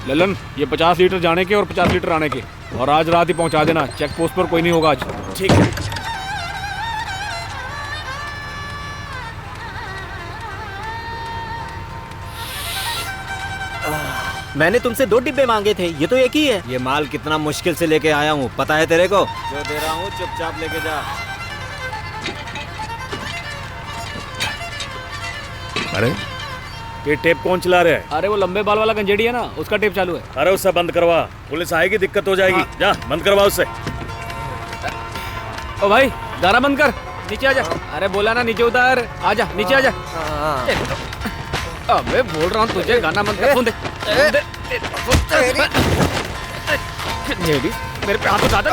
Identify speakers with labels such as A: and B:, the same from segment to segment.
A: ललन, ये 50 लीटर जाने के और 50 लीटर आने के, और आज रात ही पहुंचा देना। चेक पोस्ट पर कोई नहीं होगा आज।
B: ठीक है। मैंने तुमसे 2 डिब्बे मांगे थे, ये तो एक ही है।
C: ये माल कितना मुश्किल से लेके आया हूँ, पता है तेरे को? जो दे रहा हूँ चुपचाप लेके जा।
A: अरे ये टेप कौन चला रहा है? अरे वो लंबे बाल वाला गंजेड़ी है ना, उसका टेप चालू है।
D: अरे उससे बंद करवा, पुलिस आएगी दिक्कत हो जाएगी। जा बंद करवा उससे।
A: ओ भाई गाना बंद कर, नीचे आजा। अरे बोला ना नीचे उतार, आजा नीचे आजा। अबे बोल रहा हूँ तुझे, गाना बंद कर। सुन दे लेडीज, मेरे पे हाथ उठा दे।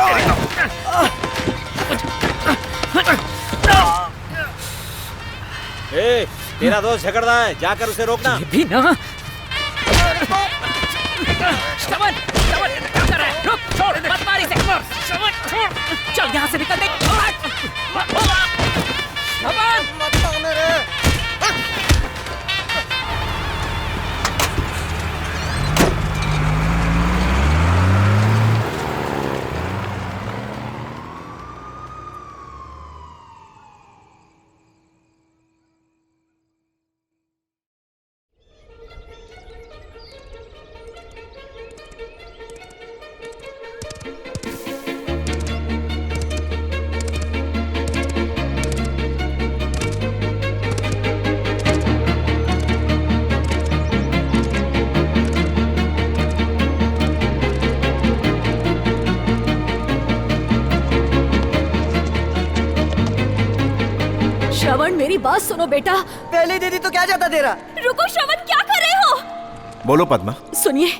C: ए, तेरा दोस्त झगड़ रहा है, जाकर उसे रोकना।
E: ये भी ना। श्रवण, श्रवण, क्या कर रहा है? रुक, छोड़, मत मार इसे। श्रवण, छोड़, चल यहाँ से निकल दे। श्रवण, मत मारने रे।
F: श्रवण, मेरी बात सुनो बेटा।
B: पहले दीदी तो क्या जाता तेरा?
F: रुको श्रवण, क्या कर रहे हो?
G: बोलो पद्मा।
F: सुनिए,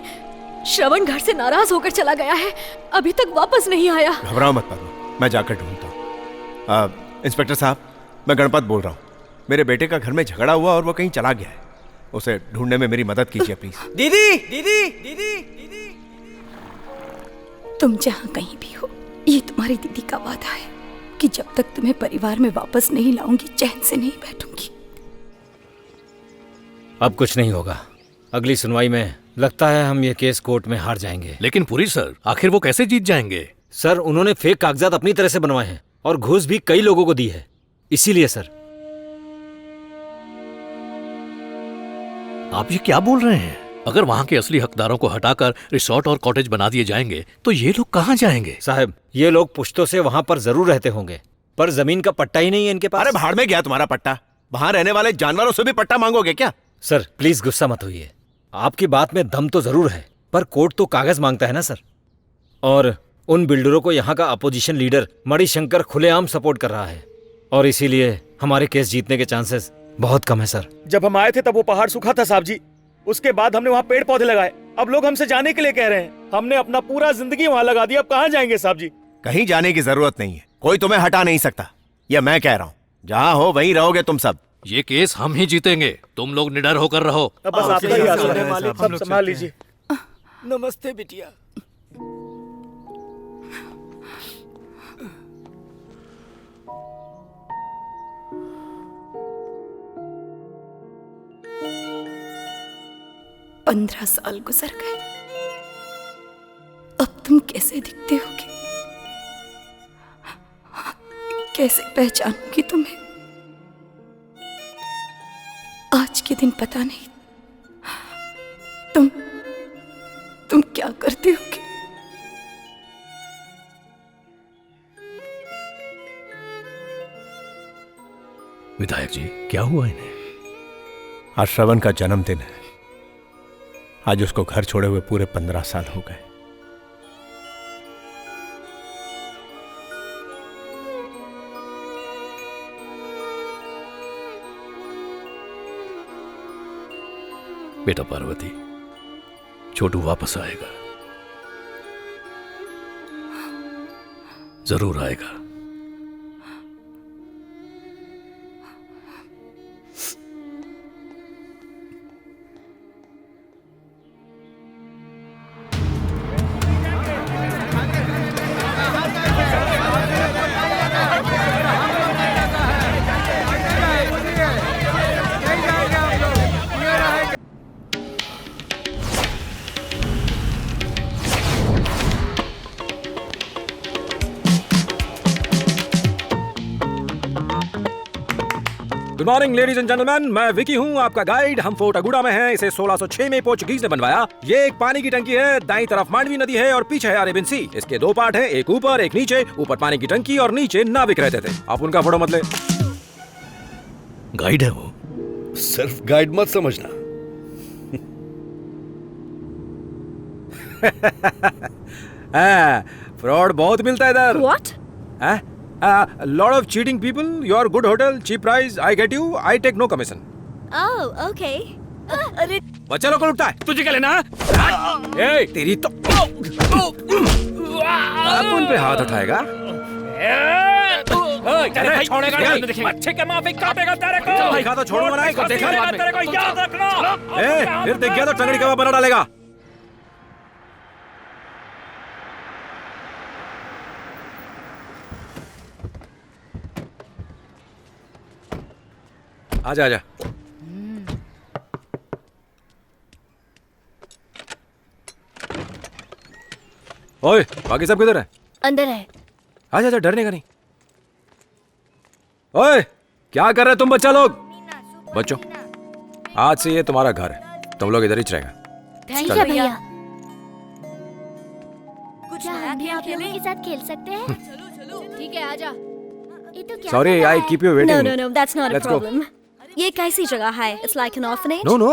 F: श्रवण घर से नाराज होकर चला गया है, अभी तक वापस नहीं आया।
G: घबराओ मत पद्मा, मैं जाकर ढूंढता हूँ। इंस्पेक्टर साहब, मैं गणपत बोल रहा हूँ। मेरे बेटे का घर में झगड़ा हुआ और वो कहीं चला गया है, उसे ढूंढने में मेरी मदद कीजिए प्लीज।
B: दीदी, दीदी, दीदी, दीदी।
F: तुम जहाँ कहीं भी हो, ये तुम्हारी दीदी का वादा है कि जब तक तुम्हें परिवार में वापस नहीं लाऊंगी, चैन से नहीं बैठूंगी।
C: अब कुछ नहीं होगा। अगली सुनवाई में लगता है हम ये केस कोर्ट में हार जाएंगे।
D: लेकिन पुरी सर, आखिर वो कैसे जीत जाएंगे?
C: सर, उन्होंने फेक कागजात अपनी तरह से बनवाए हैं और घूस भी कई लोगों को दी है, इसीलिए सर।
D: आप ये क्या बोल रहे हैं?
H: अगर वहाँ के असली हकदारों को हटाकर रिसोर्ट और कॉटेज बना दिए जाएंगे तो ये लोग कहाँ जाएंगे?
C: साहब, ये लोग पुश्तों से वहां पर जरूर रहते होंगे, पर जमीन का पट्टा ही नहीं है इनके पास।
G: अरे भाड़ में गया तुम्हारा पट्टा। वहां रहने वाले जानवरों से भी पट्टा मांगोगे क्या?
C: सर प्लीज गुस्सा मत होइए। आपकी बात में दम तो जरूर है, पर कोर्ट तो कागज मांगता है ना सर। और उन बिल्डरों को यहाँ का अपोजिशन लीडर मणिशंकर खुलेआम सपोर्ट कर रहा है, और इसीलिए हमारे केस जीतने के चांसेस बहुत कम है सर।
D: जब हम आए थे तब वो पहाड़ सूखा था साहब जी। उसके बाद हमने वहाँ पेड़ पौधे लगाए। अब लोग हमसे जाने के लिए कह रहे हैं। हमने अपना पूरा जिंदगी वहाँ लगा दी। अब कहाँ जाएंगे साहब जी?
G: कहीं जाने की जरूरत नहीं है, कोई तुम्हें हटा नहीं सकता। यह मैं कह रहा हूँ, जहाँ हो वहीं रहोगे तुम सब।
H: ये केस हम ही जीतेंगे, तुम लोग निडर होकर रहो।
D: अब बस आपका ही आसरा है, सब संभाल लीजिए।
B: नमस्ते बिटिया।
F: पंद्रह साल गुजर गए, अब तुम कैसे दिखते होगे, कैसे पहचानूंगी तुम्हें। आज के दिन पता नहीं तुम क्या करते होगे।
H: विधायक जी, क्या हुआ इन्हें?
G: आज श्रवण का जन्मदिन है। आज उसको घर छोड़े हुए पूरे 15 साल हो गए।
H: बेटा पार्वती, छोटू वापस आएगा, जरूर आएगा।
A: Good morning ladies and gentleman, मैं विकी हूँ, आपका गाइड। हम फोर्ट अगुडा में हैं। इसे 1606 में पोर्चुगीज ने बनवाया। ये एक पानी की टंकी है, दाईं तरफ मांडवी नदी है और पीछे है अरेबियन सी। इसके दो पार्ट हैं, एक ऊपर एक नीचे। ऊपर पानी की टंकी और नीचे नाविक रहते थे। आप उनका फोटो मत ले।
H: गाइड है वो।
I: सिर्फ गाइड मत समझना।
A: फ्रॉड बहुत मिलता है इधर।
F: What?
A: Lot of cheating people. Your good hotel, cheap price. I get you. I take no commission.
J: Oh, okay.
F: अरे
A: बच्चा लोग को लुटता है तुझे क्या लेना? ए, तेरी तो उन पे हाथ उठाएगा।
E: छोड़ेगा नहीं, बच्चे के माफी काटेगा तेरे को।
A: भाई खा तो छोड़ूंगा ना, इसको देखा बाद में।
E: तेरे को याद रखना।
A: फिर देख गया तो टंगड़ी कबाब बना डालेगा। आजा आजा। ओए, बाकी सब किधर है?
J: अंदर है।
A: आजा आजा, डरने का नहीं। ओए, क्या कर रहे तुम बच्चा लोग? बच्चों, आज से ये तुम्हारा घर है, तुम लोग इधर ही रहेगा।
J: थैंक यू भैया। क्या हम भी आप लोगों के साथ खेल सकते हैं? ठीक है, आजा। ये तो क्या?
A: Sorry, I keep you waiting.
J: No, that's not a
A: Let's go.
J: problem. ये कैसी जगह है? It's like an orphanage.
A: No,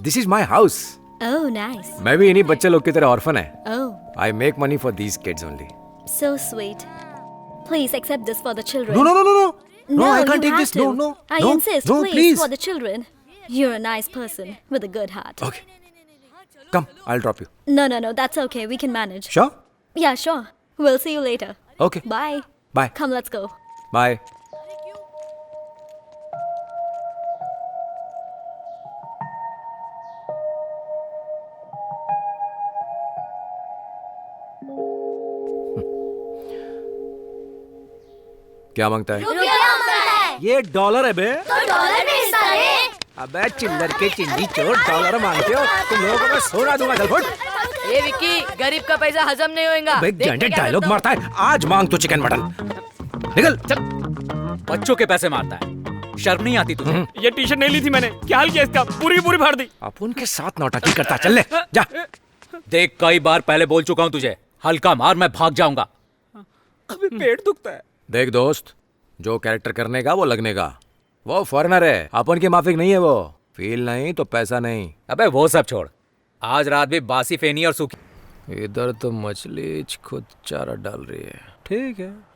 A: this is my house.
J: Oh, nice.
A: मैं भी इन्हीं बच्चे लोग की तरह ऑर्फन है।
J: Oh,
A: I make money for these kids only.
J: so sweet. Please accept this for the children.
A: No,
J: No,
A: I can't
J: you
A: take
J: have
A: this.
J: to.
A: No.
J: I insist,
A: No,
J: please, for the children. You're a nice person with a good heart.
A: Okay. Come, I'll drop you.
J: No, that's okay. We can manage.
A: Sure?
J: Yeah, sure. We'll see you later.
A: Okay.
J: Bye.
A: Bye.
J: Come, let's go.
A: Bye. क्या मांगता है? ये dollar है बे।
J: तो dollar में हिस्सा ले।
A: अबे चिल्लर के चिंदी चोर, डॉलर मांगते हो? तुम लोगों को मैं सोना दूंगा, चल फुट।
E: ये विक्की, गरीब का पैसा हजम नहीं होएगा।
A: भाई घंटे डायलॉग मारता है। आज मांग तो चिकन मटन। निकल चल।
E: बच्चों के पैसे मारता है। शर्म नहीं आती तुझे?
D: ये टी शर्ट नहीं ली थी मैंने, क्या हाल किया इसका, पूरी पूरी फाड़ दी।
A: अपन के साथ नौटंकी करता, चल ले जा।
E: देख कई बार पहले बोल चुका हूँ तुझे, हल्का मार मैं भाग जाऊंगा।
D: अभी पेट दुखता है।
A: देख दोस्त, जो कैरेक्टर करने का वो लगने का। वो फॉरेनर है, अपन के माफिक नहीं है वो। फील नहीं तो पैसा नहीं।
E: अबे वो सब छोड़, आज रात भी बासी फेनी और सूखी।
A: इधर तो मछली खुद चारा डाल रही है। ठीक है।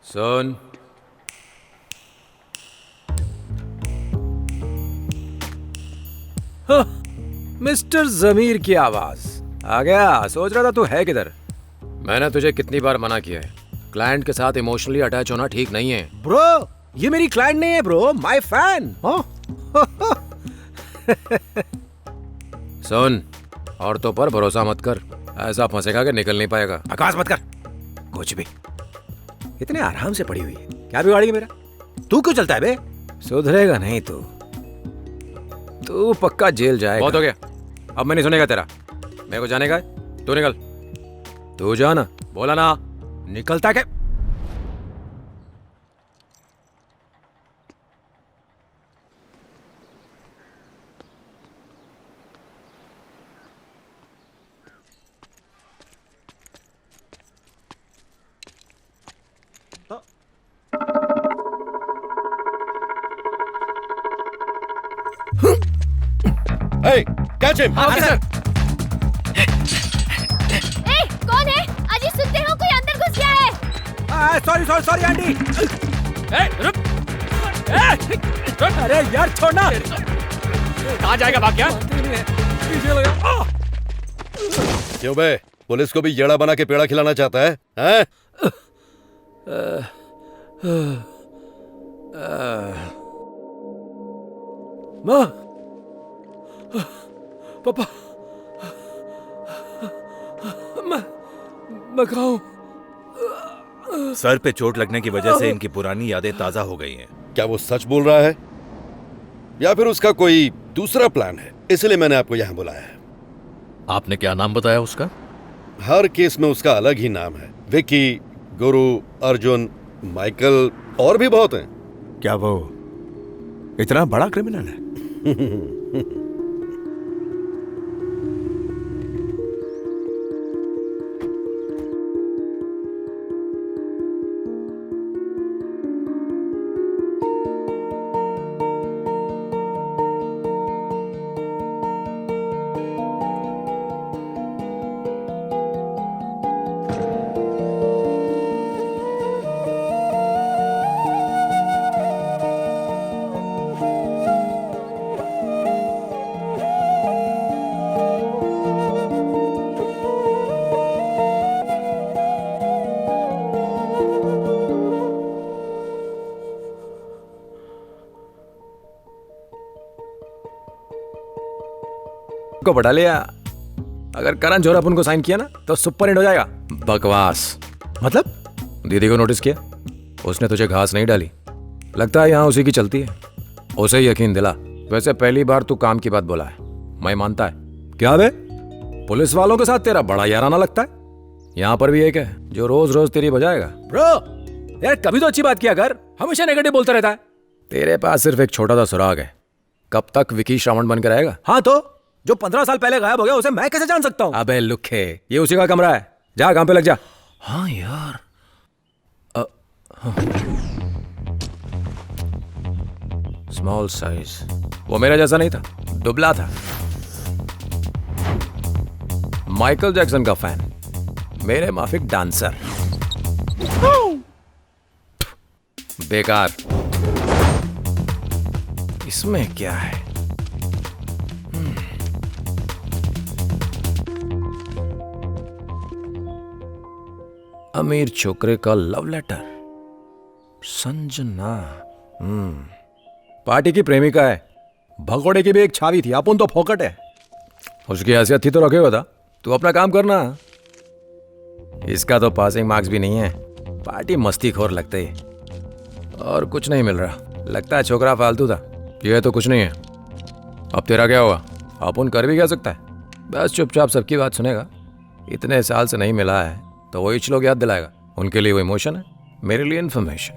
A: सुन, मिस्टर जमीर की आवाज आ गया। सोच रहा था तू है किधर। मैंने तुझे कितनी बार मना किया है, क्लाइंट के साथ इमोशनली अटैच होना ठीक नहीं है। ब्रो, ये मेरी क्लाइंट नहीं है ब्रो, माय फैन। सुन, औरतों पर भरोसा मत कर, ऐसा फंसेगा कि निकल नहीं पाएगा। आकाश मत कर कुछ भी। इतने आराम से पड़ी हुई है, क्या बिगाड़ेगी मेरा? तू क्यों चलता है बे? सुधरेगा नहीं तू पक्का जेल जाएगा। बहुत हो गया, अब मैं नहीं सुनेगा तेरा। मेरे को जाने का है, तू निकल। तू जाना, बोला ना, निकलता क्या?
I: Hey, catch him!
J: ए, कौन है? अजी सुनते हो कोई अंदर घुस गया है।
A: Sorry aunty. अरे यार छोड़ना।
D: कहाँ जाएगा भाग क्या?
I: क्यों बे, पुलिस को भी येड़ा बना के पेड़ा खिलाना चाहता है? हैं?
A: माँ, पापा, मैं कहाँ हूँ?
K: सर पे चोट लगने की वजह से इनकी पुरानी यादें ताजा हो गई हैं।
I: क्या वो सच बोल रहा है या फिर उसका कोई दूसरा प्लान है? इसलिए मैंने आपको यहाँ बुलाया है।
H: आपने क्या नाम बताया उसका?
I: हर केस में उसका अलग ही नाम है। विकी, गुरु, अर्जुन, माइकल और भी बहुत हैं।
G: क्या वो इतना बड़ा क्रिमिनल है?
A: को बढ़ा लिया। अगर करण जोहर अपन को साइन किया ना तो सुपर हिट हो जाएगा। बकवास। मतलब? दीदी को नोटिस किया? उसने तुझे घास नहीं डाली। लगता है यहाँ उसी की चलती है। उसे यकीन दिला। वैसे पहली बार तू काम की बात बोला है, मैं मानता है। क्या बे, पुलिस वालों के साथ तेरा बड़ा याराना लगता है। यहाँ पर भी एक है जो रोज रोज तेरी बजाएगा। ब्रो यार, कभी तो अच्छी बात किया कर, हमेशा नेगेटिव बोलता रहता है। तेरे पास सिर्फ एक छोटा सा सुराग है। कब तक विकी श्रावण बनकर रहेगा? हाँ तो जो 15 साल पहले गायब हो गया उसे मैं कैसे जान सकता हूँ? अबे लुखे, ये उसी का कमरा है। जा काम पे लग जा। हाँ यार, स्मॉल साइज। वो मेरा जैसा नहीं था, दुबला था। माइकल जैक्सन का फैन, मेरे माफिक डांसर। बेकार। इसमें क्या है? अमीर छोकरे का लव लेटर। संजना पार्टी की प्रेमिका है। भगोड़े की भी एक छावी थी। अपन तो फोकट है। उसकी हैसियत थी तो रखे हुआ था। तू अपना काम करना, इसका तो पासिंग मार्क्स भी नहीं है। पार्टी मस्तीखोर लगते ही, और कुछ नहीं मिल रहा। लगता है छोकरा फालतू था। ये तो कुछ नहीं है। अब तेरा क्या होगा? अपन कर भी क्या सकता है? बस चुपचाप सबकी बात सुनेगा। इतने साल से नहीं मिला है तो वो लोग याद दिलाएगा। उनके लिए वो इमोशन है, मेरे लिए इन्फॉर्मेशन।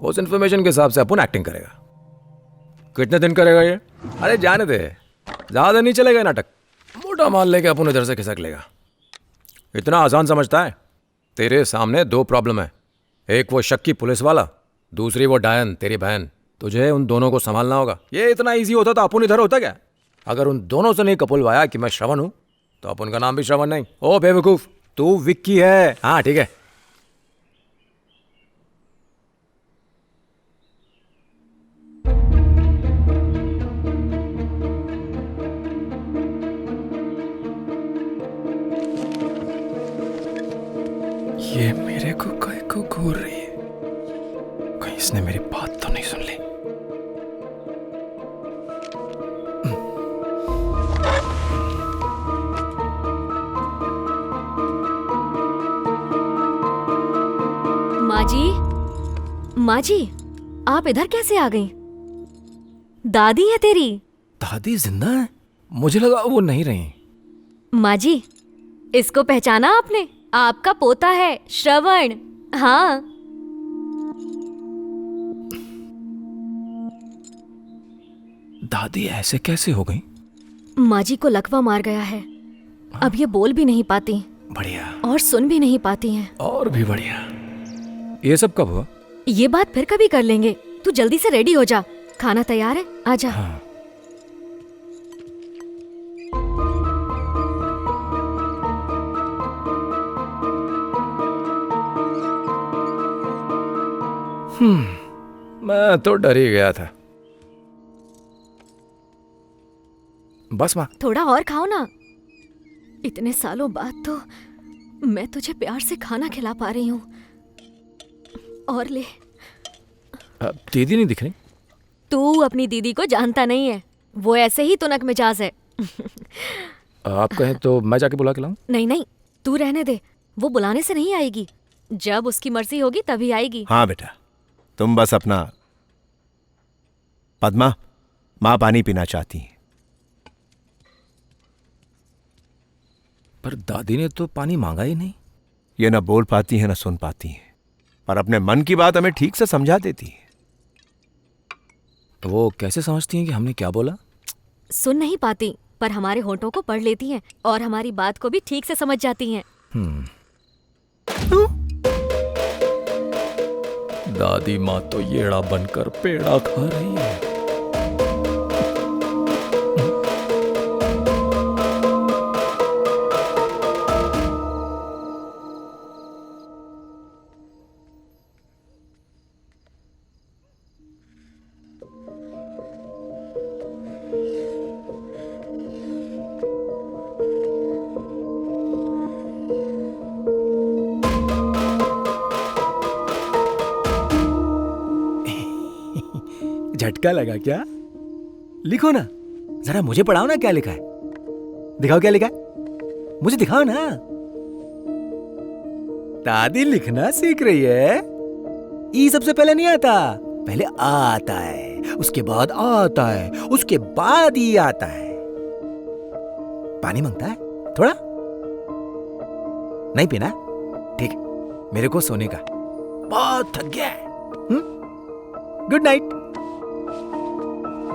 A: उस इन्फॉर्मेशन के हिसाब से अपन एक्टिंग करेगा। कितने दिन करेगा ये? अरे जाने दे, ज्यादा नहीं चलेगा नाटक। मोटा माल लेके अपन इधर से खिसक लेगा। इतना आसान समझता है? तेरे सामने दो प्रॉब्लम है। एक वो शक्की पुलिस वाला, दूसरी वो डायन तेरी बहन। तुझे उन दोनों को संभालना होगा। ये इतना इजी होता तो अपन इधर होता क्या? अगर उन दोनों से नहीं कपुलवाया कि मैं श्रवण हूं तो अपन का नाम भी श्रवण नहीं। ओ बेवकूफ, तू विक्की है। हाँ ठीक है। ये मेरे को कहीं को घूर रही है। कहीं इसने मेरी बात तो नहीं सुन ली।
L: माँ जी, आप इधर कैसे आ गई? दादी है तेरी।
A: दादी जिंदा है? मुझे लगा वो नहीं रही।
L: माँ जी, इसको पहचाना आपने? आपका पोता है श्रवण। हाँ।
A: दादी ऐसे कैसे हो गई?
L: माँ जी को लकवा मार गया है। अब ये बोल भी नहीं पाती।
A: बढ़िया।
L: और सुन भी नहीं पाती हैं।
A: और भी बढ़िया। ये सब कब हुआ?
L: ये बात फिर कभी कर लेंगे। तू जल्दी से रेडी हो जा, खाना तैयार है, आजा।
A: हाँ। मैं तो डर ही गया था। बस माँ,
L: थोड़ा और खाओ ना। इतने सालों बाद तो मैं तुझे प्यार से खाना खिला पा रही हूँ। और ले।
A: दीदी नहीं दिख रही?
L: तू अपनी दीदी को जानता नहीं है, वो ऐसे ही तुनक मिजाज है।
A: आप कहें तो मैं जाके बुला के लाऊं?
L: नहीं नहीं, तू रहने दे। वो बुलाने से नहीं आएगी, जब उसकी मर्जी होगी तभी आएगी।
G: हाँ बेटा, तुम बस अपना। पद्मा, माँ पानी पीना चाहती है।
A: पर दादी ने तो पानी मांगा ही नहीं।
G: ये ना बोल पाती है ना सुन पाती है, पर अपने मन की बात हमें ठीक से समझा देती है।
A: वो कैसे समझती हैं कि हमने क्या बोला?
L: सुन नहीं पाती, पर हमारे होठों को पढ़ लेती हैं और हमारी बात को भी ठीक से समझ जाती हैं।
A: दादी माँ तो येड़ा बनकर पेड़ा खा रही है। झटका लगा क्या? लिखो ना, जरा मुझे पढ़ाओ ना क्या लिखा है। दिखाओ क्या लिखा है, मुझे दिखाओ ना। दादी लिखना सीख रही है। ई सबसे पहले नहीं आता, पहले आ आता है, उसके बाद आ आता है, उसके बाद ई आता है। पानी मांगता है थोड़ा? नहीं पीना? ठीक है, मेरे को सोने का बहुत थक गया है। Good night.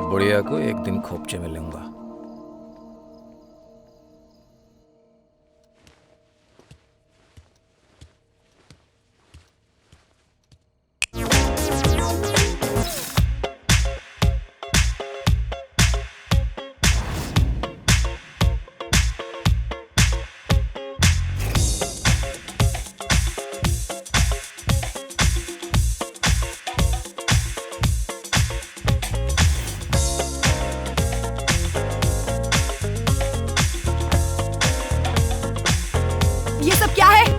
A: बुढ़िया को एक दिन खोपचे में लूंगा।
F: ये सब क्या है?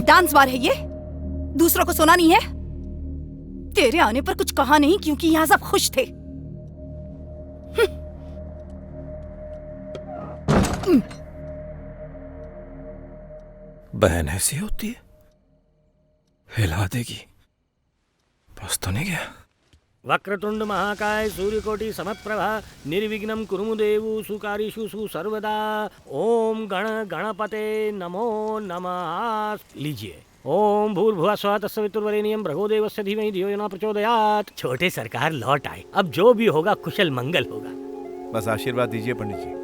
F: डांस बार है ये? दूसरों को सुना नहीं है? तेरे आने पर कुछ कहा नहीं क्योंकि यहाँ सब खुश थे।
A: बहन ऐसी होती है, हिला देगी, बस तो नहीं गया।
M: वक्रतुंड महाकाय सूर्यकोटि समप्रभा निर्विघ्नं कुरु देवु सुकारिषु सर्वदा। ओम गण गणपते नमो नमः। लीजिए। ओम भूर्भुवः स्वः तत्सवितुर्वरेण्यं भर्गो देवस्य धीमहि धियो यो न प्रचोदयात्। छोटे सरकार लौट आए, अब जो भी होगा कुशल मंगल होगा।
G: बस आशीर्वाद दीजिए पंडित जी।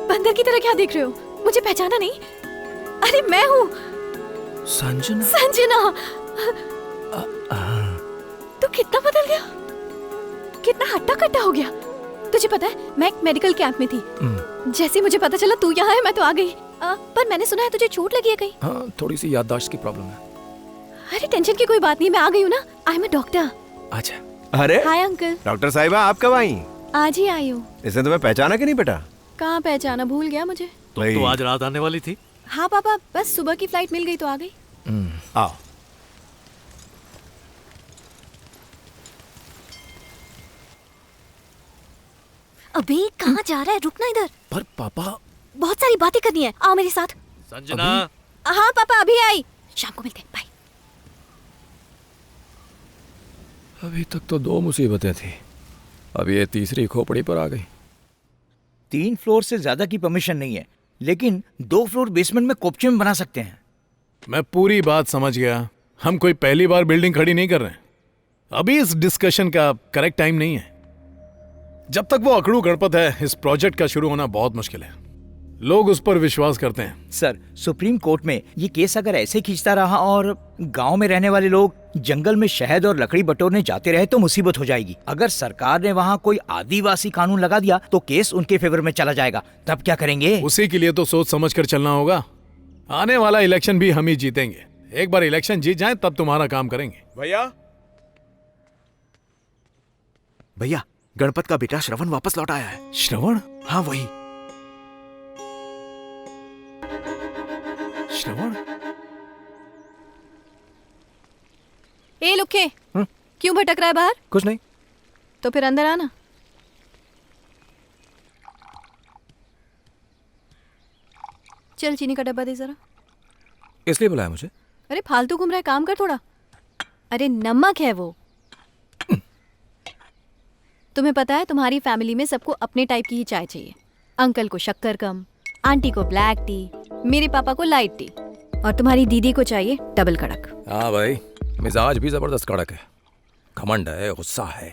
L: बंदर की तरह क्या देख रहे हो? मुझे पहचाना नहीं? अरे मैं हूँ
A: संजना।
L: संजना। तू कितना बदल गया, कितना हट्टा कट्टा हो गया। तुझे पता है मैं एक मेडिकल कैंप में थी, जैसे मुझे पता चला तू यहाँ है मैं तो आ गई। पर मैंने सुना है तुझे चोट लगी है कहीं?
A: हाँ, थोड़ी सी याददाश्त की प्रॉब्लम है।
L: अरे टेंशन की कोई बात नहीं, मैं आ गई हूँ ना। I am a doctor.
A: अच्छा।
G: अरे
L: हाय अंकल।
G: डॉक्टर साहिबा आप कब आई?
L: आज ही आई हूँ।
G: इसने तुम्हें पहचाना कि नहीं बेटा?
L: कहाँ पहचाना, भूल गया मुझे।
H: तो आज रात आने वाली थी?
L: हाँ पापा, बस सुबह की फ्लाइट मिल गई तो आ गई।
G: आओ।
L: अबे कहाँ जा रहा है, रुकना इधर।
A: पर पापा
L: बहुत सारी बातें करनी है, आओ मेरे साथ।
H: संजना।
L: हाँ पापा अभी आई, शाम को मिलते हैं, बाय।
A: अभी तक तो 2 मुसीबतें थी, अब ये तीसरी खोपड़ी पर आ गई।
N: 3 फ्लोर से ज्यादा की परमिशन नहीं है, लेकिन 2 फ्लोर बेसमेंट में कोपचे बना सकते हैं।
O: मैं पूरी बात समझ गया, हम कोई पहली बार बिल्डिंग खड़ी नहीं कर रहे हैं। अभी इस डिस्कशन का करेक्ट टाइम नहीं है। जब तक वो अकड़ू गणपत है, इस प्रोजेक्ट का शुरू होना बहुत मुश्किल है। लोग उस पर विश्वास करते हैं।
N: सर, सुप्रीम कोर्ट में ये केस अगर ऐसे खींचता रहा और गांव में रहने वाले लोग जंगल में शहद और लकड़ी बटोरने जाते रहे तो मुसीबत हो जाएगी। अगर सरकार ने वहाँ कोई आदिवासी कानून लगा दिया तो केस उनके फेवर में चला जाएगा, तब क्या करेंगे?
O: उसी के लिए तो सोच समझ कर चलना होगा। आने वाला इलेक्शन भी हम ही जीतेंगे। एक बार इलेक्शन जीत जाए तब तुम्हारा काम करेंगे।
G: भैया भैया, गणपत का बेटा श्रवण वापस लौट आया है।
O: श्रवण?
G: हाँ वही
O: श्रवण।
L: ए लुक्के, क्यों भटक रहा है बाहर?
A: कुछ नहीं।
L: तो फिर अंदर आना। चल चीनी का डब्बा दे जरा।
A: इसलिए बुलाया मुझे?
L: अरे फालतू घूम रहा है, काम कर थोड़ा। अरे नमक है वो। तुम्हें पता है तुम्हारी फैमिली में सबको अपने टाइप की ही चाय चाहिए। अंकल को शक्कर कम, आंटी को ब्लैक टी, मेरे पापा को लाइट टी, और तुम्हारी दीदी को चाहिए डबल कड़क।
A: हाँ भाई, मिजाज भी जबरदस्त कड़क है, घमंड है, गुस्सा है।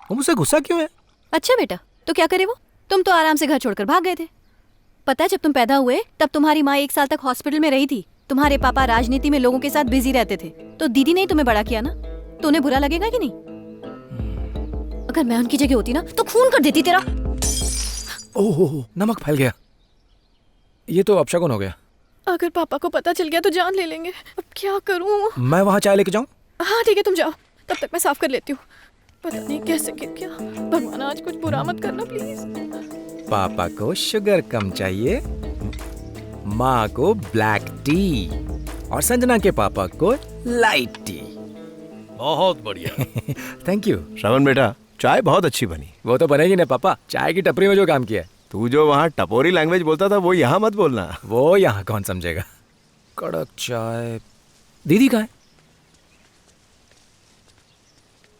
A: वो मुझसे गुस्सा क्यों है?
L: अच्छा बेटा, तो क्या करे वो? तुम तो आराम से घर छोड़कर भाग गए थे। पता है जब तुम पैदा हुए तब तुम्हारी माँ 1 साल तक हॉस्पिटल में रही थी। तुम्हारे पापा राजनीति में लोगों के साथ बिजी रहते थे, तो दीदी ने ही तुम्हें बड़ा किया ना। तो उन्हें बुरा लगेगा कि नहीं? अगर मैं उनकी जगह होती ना तो खून कर देती तेरा।
A: ओह, नमक फैल गया। ये तो अपशगुन हो गया।
L: अगर पापा को पता चल गया तो जान ले लेंगे। अब क्या करूं?
A: मैं वहाँ चाय लेके जाऊं?
L: हाँ ठीक है, तुम जाओ, तब तक मैं साफ कर लेती हूँ। पता नहीं कैसे गिर गया। भगवान आज कुछ बुरा मत करना प्लीज।
A: पापा को शुगर कम चाहिए, माँ को ब्लैक टी, और संजना के पापा को लाइट टी।
H: बहुत बढ़िया।
A: Thank you.
G: श्रवण बेटा, चाय बहुत अच्छी बनी।
A: वो तो बनेगी ना पापा, चाय की टपरी में जो काम किया है।
G: तू जो वहाँ टपोरी लैंग्वेज बोलता था वो यहाँ मत बोलना।
A: वो यहाँ कौन समझेगा। कड़क चाय। दीदी कहाँ है?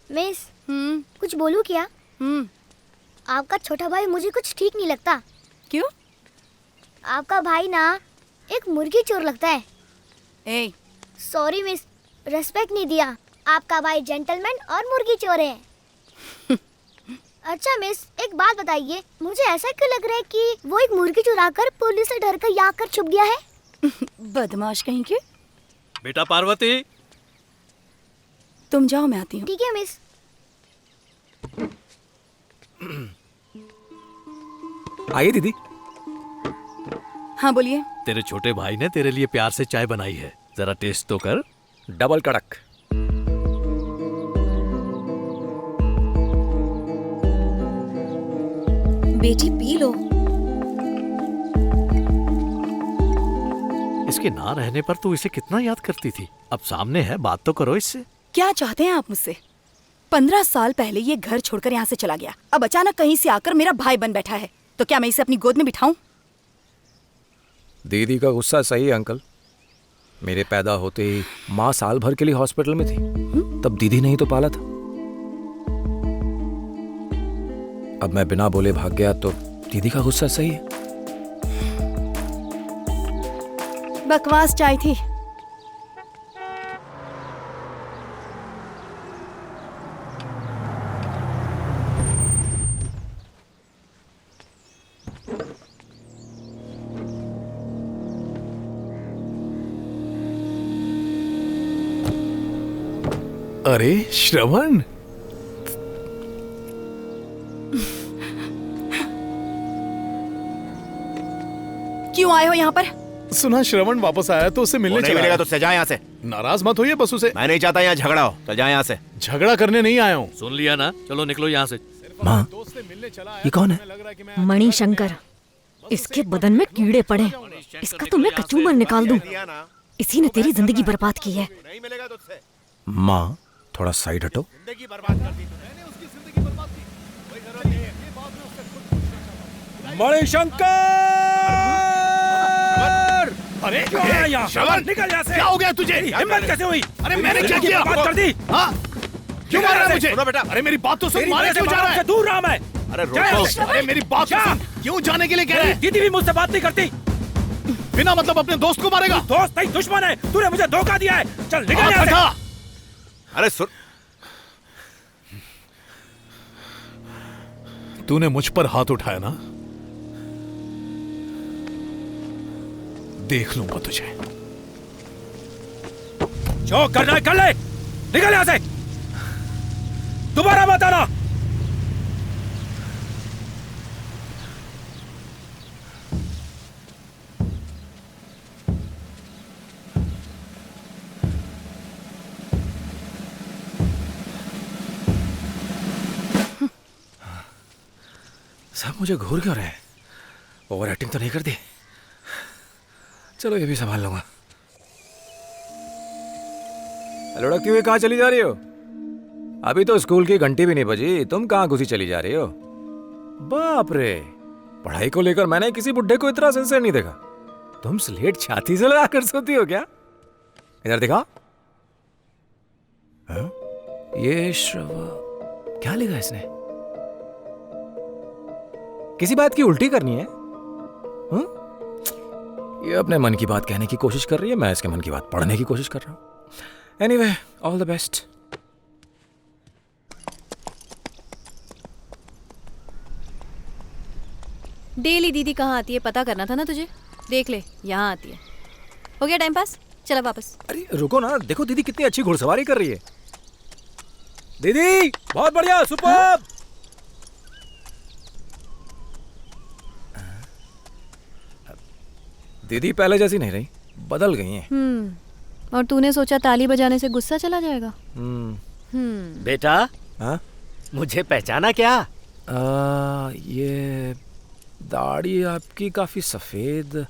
J: मिस, कुछ बोलूं क्या? आपका छोटा भाई मुझे कुछ ठीक नहीं लगता।
L: क्यों?
J: आपका भाई ना एक मुर्गी चोर लगता है।
L: ए,
J: सॉरी मिस, रेस्पेक्ट नहीं दिया। आपका भाई जेंटलमैन और मुर्गी चोर है। अच्छा मिस, एक बात बताइए, मुझे ऐसा क्यों लग रहा है कि वो एक मुर्गी चुरा कर पुलिस से डर कर यहाँ आकर छुप गया है?
F: बदमाश कहीं के।
H: बेटा पार्वती,
F: तुम जाओ, मैं आती हूँ।
J: ठीक है मिस।
A: आइए दीदी।
F: हाँ बोलिए।
H: तेरे छोटे भाई ने तेरे लिए प्यार से चाय बनाई है, जरा टेस्ट तो कर।
A: डबल कड़क।
L: बेटी पी लो।
H: इसके ना रहने पर तू इसे कितना याद करती थी। अब सामने है, बात तो करो इससे।
F: क्या चाहते हैं आप मुझसे? 15 साल पहले ये घर छोड़कर यहाँ से चला गया, अब अचानक कहीं से आकर मेरा भाई बन बैठा है, तो क्या मैं इसे अपनी गोद में बिठाऊं?
A: दीदी का गुस्सा सही है अंकल। मेरे पैदा होते ही माँ साल भर के लिए हॉस्पिटल में थी, तब दीदी ने ही तो पाला था। अब मैं बिना बोले भाग गया तो दीदी का गुस्सा सही है।
F: बकवास चाय थी।
O: अरे श्रवण,
F: क्यों आए हो यहाँ पर?
O: सुना श्रवण वापस आया तो उसे मिलने
G: नहीं मिलेगा तो चले जा यहाँ से।
O: नाराज मत होइए बस उसे।
G: मैं नहीं चाहता यहाँ झगड़ा हो, चल जा यहाँ से।
O: झगड़ा करने नहीं आया हूँ।
H: सुन लिया ना, चलो निकलो यहाँ से।
A: माँ, ये कौन है?
E: मणिशंकर, इसके बदन में कीड़े पड़े, इसका तो मैं कचूमर निकाल दूं। इसी ने तेरी जिंदगी बर्बाद की है।
A: माँ थोड़ा साइड हटो। मणिशंकर!
O: अरे
A: श्रवण, निकल यहाँ से।
O: क्या हो गया तुझे?
A: हिम्मत कैसे हुई?
O: अरे मैंने क्या किया?
A: बात कर दी।
O: हाँ? क्यों मार रहा है मुझे?
G: सुनो बेटा।
O: अरे मेरी बात तो सुन, मारे क्यों जा रहा है?
A: दूर रहा मैं।
G: अरे रोको।
O: अरे मेरी बात तो सुन, क्यों जाने के लिए कह रहा है?
A: दीदी भी मुझसे बात नहीं करती।
O: बिना मतलब अपने दोस्त को मारेगा?
A: दोस्त नहीं, दुश्मन है। तूने मुझे धोखा दिया है। चल निकल यहाँ से।
G: अरे सुन,
O: तूने मुझ पर हाथ उठाया ना, देख लूंगा तुझे।
A: जो करना है कर ले। निकल यहाँ से, दोबारा मत आना। सब मुझे घूर क्यों रहे हैं? ओवर एक्टिंग तो नहीं कर दी? चलो ये भी संभाल लूंगा। लुढ़कती हुई कहाँ चली जा रही हो? अभी तो स्कूल की घंटी भी नहीं बजी, तुम कहाँ घुसी चली जा रही हो? बाप रे, पढ़ाई को लेकर मैंने किसी बुढ़े को इतना सिंसियर नहीं देखा। तुम स्लेट छाती से लगाकर सोती हो क्या? इधर दिखा। ये क्या लिखा इसने? किसी बात की उल्टी करनी है? ये अपने मन की बात कहने की कोशिश कर रही है, मैं इसके मन की बात पढ़ने की कोशिश कर रहा हूं। Anyway, all the best.
L: Daily दीदी कहाँ आती है पता करना था ना तुझे। देख ले, यहाँ आती है। हो गया टाइम पास, चला वापस।
A: अरे रुको ना, देखो दीदी कितनी अच्छी घुड़सवारी कर रही है। दीदी बहुत बढ़िया, सुपर। दीदी पहले जैसी नहीं रही, बदल गई हैं।
L: और तूने सोचा ताली बजाने से गुस्सा चला जाएगा?
M: बेटा,
A: हाँ?
M: मुझे पहचाना क्या?
A: ये दाढ़ी आपकी काफी सफेद,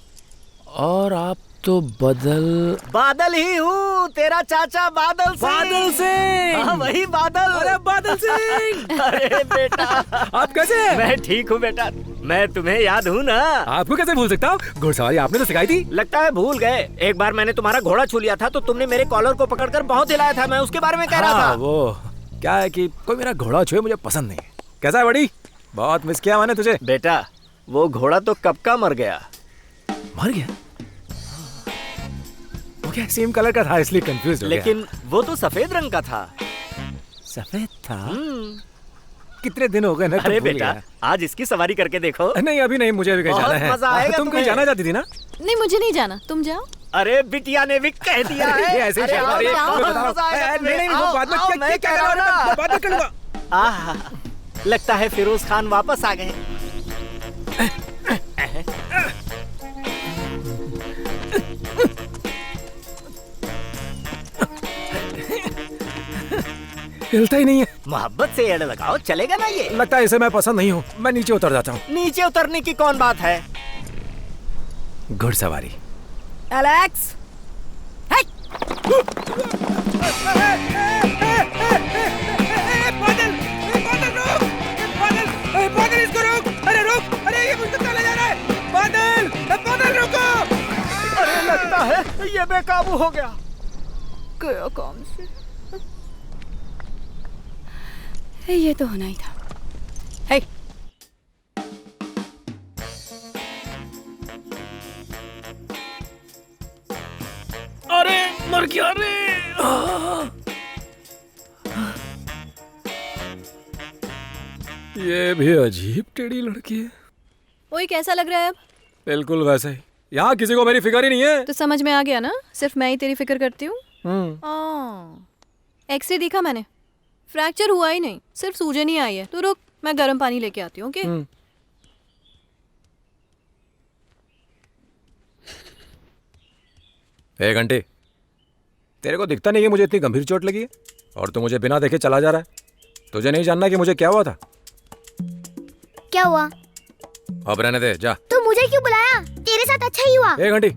A: और आप तो बादल
M: ही हूँ, तेरा चाचा बादल सिंह।
A: बादल सिंह।
M: हाँ, वही बादल।
A: अरे बादल सिंह।
M: अरे बेटा,
A: आप कैसे?
M: मैं ठीक हूँ बेटा, मैं तुम्हें याद हूँ ना।
A: आपको कैसे भूल सकता हूँ? घुड़सवारी आपने तो सिखाई थी।
M: लगता है भूल गए। एक बार मैंने तुम्हारा घोड़ा छू लिया था तो तुमने मेरे कॉलर को पकड़कर बहुत हिलाया था, मैं उसके बारे में कह रहा था।
A: वो क्या है कि कोई मेरा घोड़ा छुए मुझे पसंद नहीं है। कैसा है बड़ी? बहुत मिस किया मैंने तुझे।
M: बेटा, वो घोड़ा तो कब का मर गया।
A: मर गया? वो क्या सेम कलर का था इसलिए कंफ्यूज हो गया।
M: लेकिन
B: वो तो सफेद रंग का था।
A: सफेद था? कितने दिन हो गए ना।
B: अरे बेटा, आज इसकी सवारी करके देखो।
A: नहीं अभी नहीं, मुझे अभी कहीं जाना है।
B: मजा आएगा।
A: तुम कहीं जाना चाहती थी ना?
L: नहीं मुझे नहीं जाना, तुम जाओ।
B: अरे बिटिया ने भी कह दिया है।
A: ऐसे
B: अरे आओ,
A: नहीं,
B: आओ, मजा आएगा तुम्हें।
A: नहीं, वो बाद में
B: आओ,
A: क्या
B: मैं
A: क्या
B: कह रहा हूं ना।
A: मैं बाद में करूंगा।
B: आहा, लगता है फिरोज खान वापस आ गए।
A: हिलता ही नहीं है।
B: मोहब्बत से एड़ लगाओ, चलेगा ना ये?
A: लगता है इसे मैं पसंद नहीं हूँ, मैं नीचे उतर जाता हूँ।
B: नीचे उतरने की कौन बात है?
A: घुड़सवारी।
F: एलेक्स,
A: बादल इसको रोक! अरे रोक! अरे ये मुझको चला जा रहा है! बादल! बादल रोको!
B: अरे लगता है ये बेकाबू हो गया।
F: गया काम से। ये तो होना ही था। हे,
M: अरे मर गया रे।
A: ये भी अजीब टेढ़ी लड़की है।
L: ओए कैसा लग रहा है अब?
A: बिल्कुल वैसे ही। यहाँ किसी को मेरी फिक्र ही नहीं है।
L: तो समझ में आ गया ना, सिर्फ मैं ही तेरी फिक्र करती हूँ। एक्सरे देखा मैंने, फ्रैक्चर हुआ ही नहीं, सिर्फ सूजन ही आई है। तो रुक, मैं गर्म पानी लेके आती हूँ। ओके?
A: एक घंटे, तेरे को दिखता नहीं है मुझे इतनी गंभीर चोट लगी है, और तू मुझे बिना देखे चला जा रहा है। तुझे नहीं जानना कि मुझे क्या हुआ था?
J: क्या हुआ?
A: अब रहने दे, जा।
J: तू मुझे क्यों बुलाया? तेरे साथ अच्छा ही हुआ।
A: एक घंटे,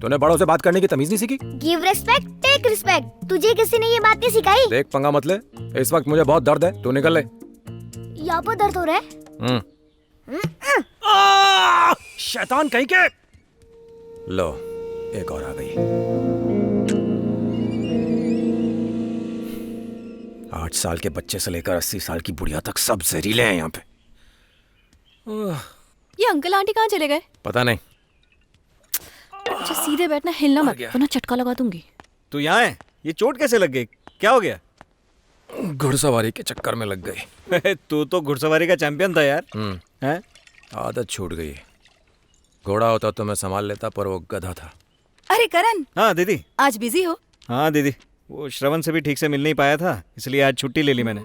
A: तूने बड़ों से बात करने की तमीज नहीं सीखी?
J: Give respect, take respect. तुझे किसी ने ये बात नहीं सिखाई?
A: देख पंगा मत ले, इस वक्त मुझे बहुत दर्द है, तू निकल ले।
J: यहाँ पर दर्द हो रहा है?
A: शैतान कहीं के। लो, एक और आ गई। 8 साल के बच्चे से लेकर 80 साल की बुढ़िया तक सब जहरीले हैं यहाँ पे।
L: ये अंकल आंटी कहाँ चले गए?
A: पता नहीं।
L: अच्छा सीधे बैठना, हिलना मत, वरना चटका लगा दूंगी।
D: तू यहाँ है? ये चोट कैसे लग गई? क्या हो गया?
A: घुड़सवारी के चक्कर में लग गई।
D: तू तो घुड़सवारी का चैंपियन था यार। हैं?
A: आदत छूट गई। घोड़ा होता तो मैं संभाल लेता, पर वो गधा था।
F: अरे करण।
D: हाँ दीदी।
F: आज बिजी हो?
D: हाँ दीदी, वो श्रवण से भी ठीक से मिल नहीं पाया था, इसलिए आज छुट्टी ले ली मैंने।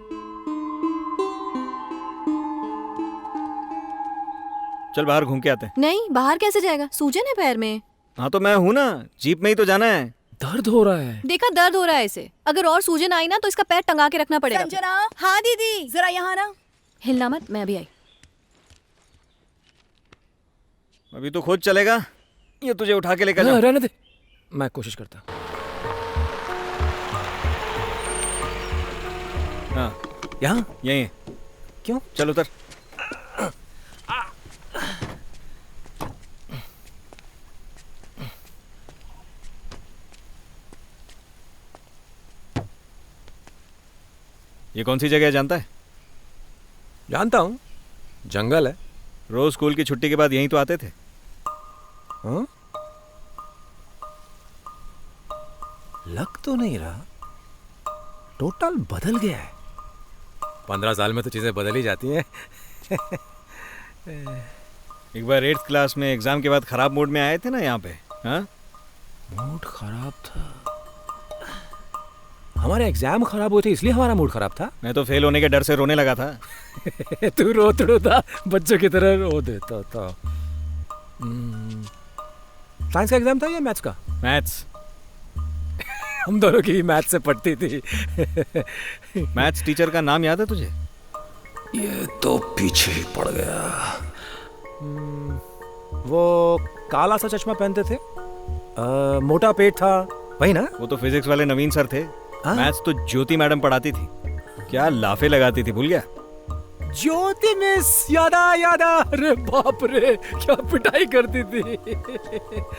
D: चल बाहर घूम के आते हैं।
L: नहीं, बाहर कैसे जाएगा? सूजन है पैर में।
D: हाँ तो मैं हूँ ना, जीप में ही तो जाना है।
A: दर्द हो रहा है।
L: देखा, दर्द हो रहा है इसे। अगर और सूजन आई ना तो इसका पैर टंगा के रखना पड़ेगा।
F: संजना। हाँ दीदी, जरा यहाँ ना।
L: हिलना मत, मैं अभी आई।
D: अभी तो खुद चलेगा, ये तुझे उठा के लेकर जा।
A: रहने दे, मैं कोशिश करता।
D: हाँ
A: यहाँ
D: यही है।
A: क्यों?
D: चल उतर। ये कौन सी जगह है जानता है?
A: जानता हूँ, जंगल है।
D: रोज स्कूल की छुट्टी के बाद यहीं तो आते थे।
A: हाँ? लग तो नहीं रहा, टोटल बदल गया है। 15 साल में तो चीजें बदल ही जाती हैं।
D: एक बार 8th क्लास में एग्जाम के बाद खराब मूड में आए थे ना यहाँ पे। हाँ?
A: मूड खराब था? हमारे एग्जाम खराब हुए थे इसलिए हमारा मूड खराब था?
D: मैं तो फेल होने के डर से रोने लगा था।
A: तू रोतड़ू था, बच्चों की तरह रो देता था। साइंस का एग्जाम था या मैथ्स का?
D: मैथ्स।
A: हम दोनों की मैथ्स से पढ़ती थी।
D: मैथ्स टीचर का नाम याद है तुझे?
A: ये तो पीछे ही पड़ गया। वो काला सा चश्मा पहनते थे, मोटा पेट था, वही ना?
D: वो तो फिजिक्स वाले नवीन सर थे। मैथ्स तो ज्योति मैडम पढ़ाती थी। क्या लाफे लगाती थी, भूल गया?
A: ज्योति मिस, यादा। अरे बाप रे, क्या पिटाई करती थी।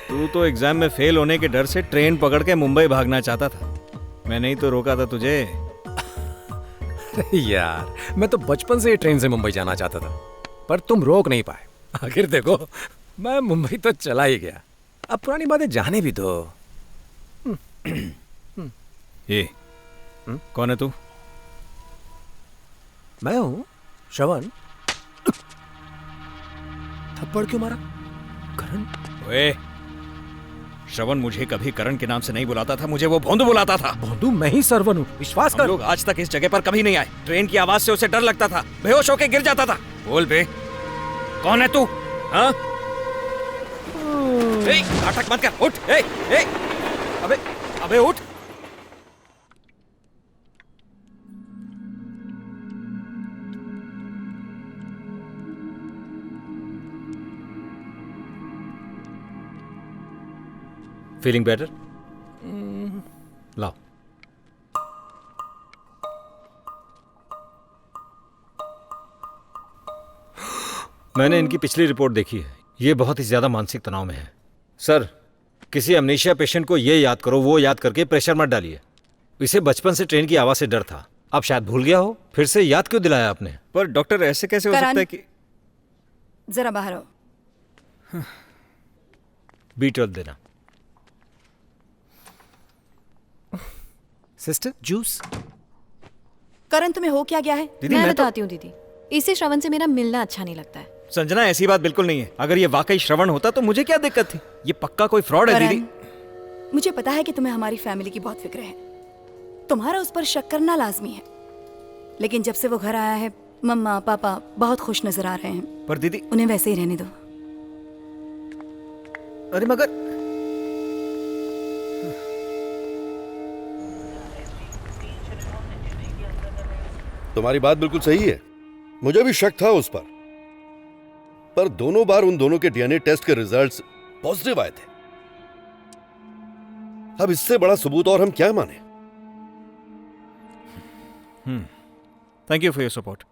D: तू तो एग्जाम में फेल होने के डर से ट्रेन पकड़ के मुंबई भागना चाहता था। मैंने ही तो रोका था तुझे।
A: यार, मैं तो बचपन से ही ट्रेन से मुंबई जाना चाहता था, पर तुम रोक नहीं पाए। आखिर देखो, मैं मुंबई तो चला ही गया। अब पुरानी बातें जाने भी दो।
D: ये
C: कौन है तू?
G: मैं हूँ श्रवण। थप्पड़ क्यों मारा? करण?
C: ओए, श्रवण मुझे कभी करण के नाम से नहीं बुलाता था, मुझे वो भोंदू बुलाता था।
A: भोंदू? मैं ही सरवन हूँ, विश्वास कर।
C: हम लोग आज तक इस जगह पर कभी नहीं आए। ट्रेन की आवाज से उसे डर लगता था, बेहोश होके गिर जाता था। बोल बे, कौन है तू? हाँ? नाटक मत कर, उठ। अबे उठ। Feeling better? लाओ। मैंने इनकी पिछली रिपोर्ट देखी है, ये बहुत ही ज्यादा मानसिक तनाव में है। सर, किसी अमनेशिया पेशेंट को ये याद करो, वो याद करके प्रेशर मत डालिए। इसे बचपन से ट्रेन की आवाज से डर था, अब शायद भूल गया हो, फिर से याद क्यों दिलाया आपने? पर डॉक्टर, ऐसे कैसे हो सकता है कि...
F: जरा बाहर आओ।
C: B12 देना।
G: Sister, juice.
F: करण, तुम्हें हो क्या गया है?
L: मैं बताती हूँ दीदी, इसे श्रवण से मेरा मिलना अच्छा नहीं लगता है।
C: संजना, ऐसी बात बिल्कुल नहीं है। अगर ये वाकई श्रवण होता तो मुझे क्या दिक्कत थी? ये पक्का कोई फ्रॉड है दीदी।
F: मुझे पता है कि तुम्हें हमारी फैमिली की बहुत फिक्र है, तुम्हारा उस पर शक करना लाजमी है, लेकिन जब से वो घर आया है मम्मा पापा बहुत खुश नजर आ रहे हैं।
C: पर दीदी,
F: उन्हें वैसे ही रहने दो।
C: अरे मगर
I: तुम्हारी बात बिल्कुल सही है, मुझे भी शक था उस पर दोनों बार उन दोनों के डीएनए टेस्ट के रिजल्ट्स पॉजिटिव आए थे। अब इससे बड़ा सबूत और हम क्या माने?
C: Thank you for your support.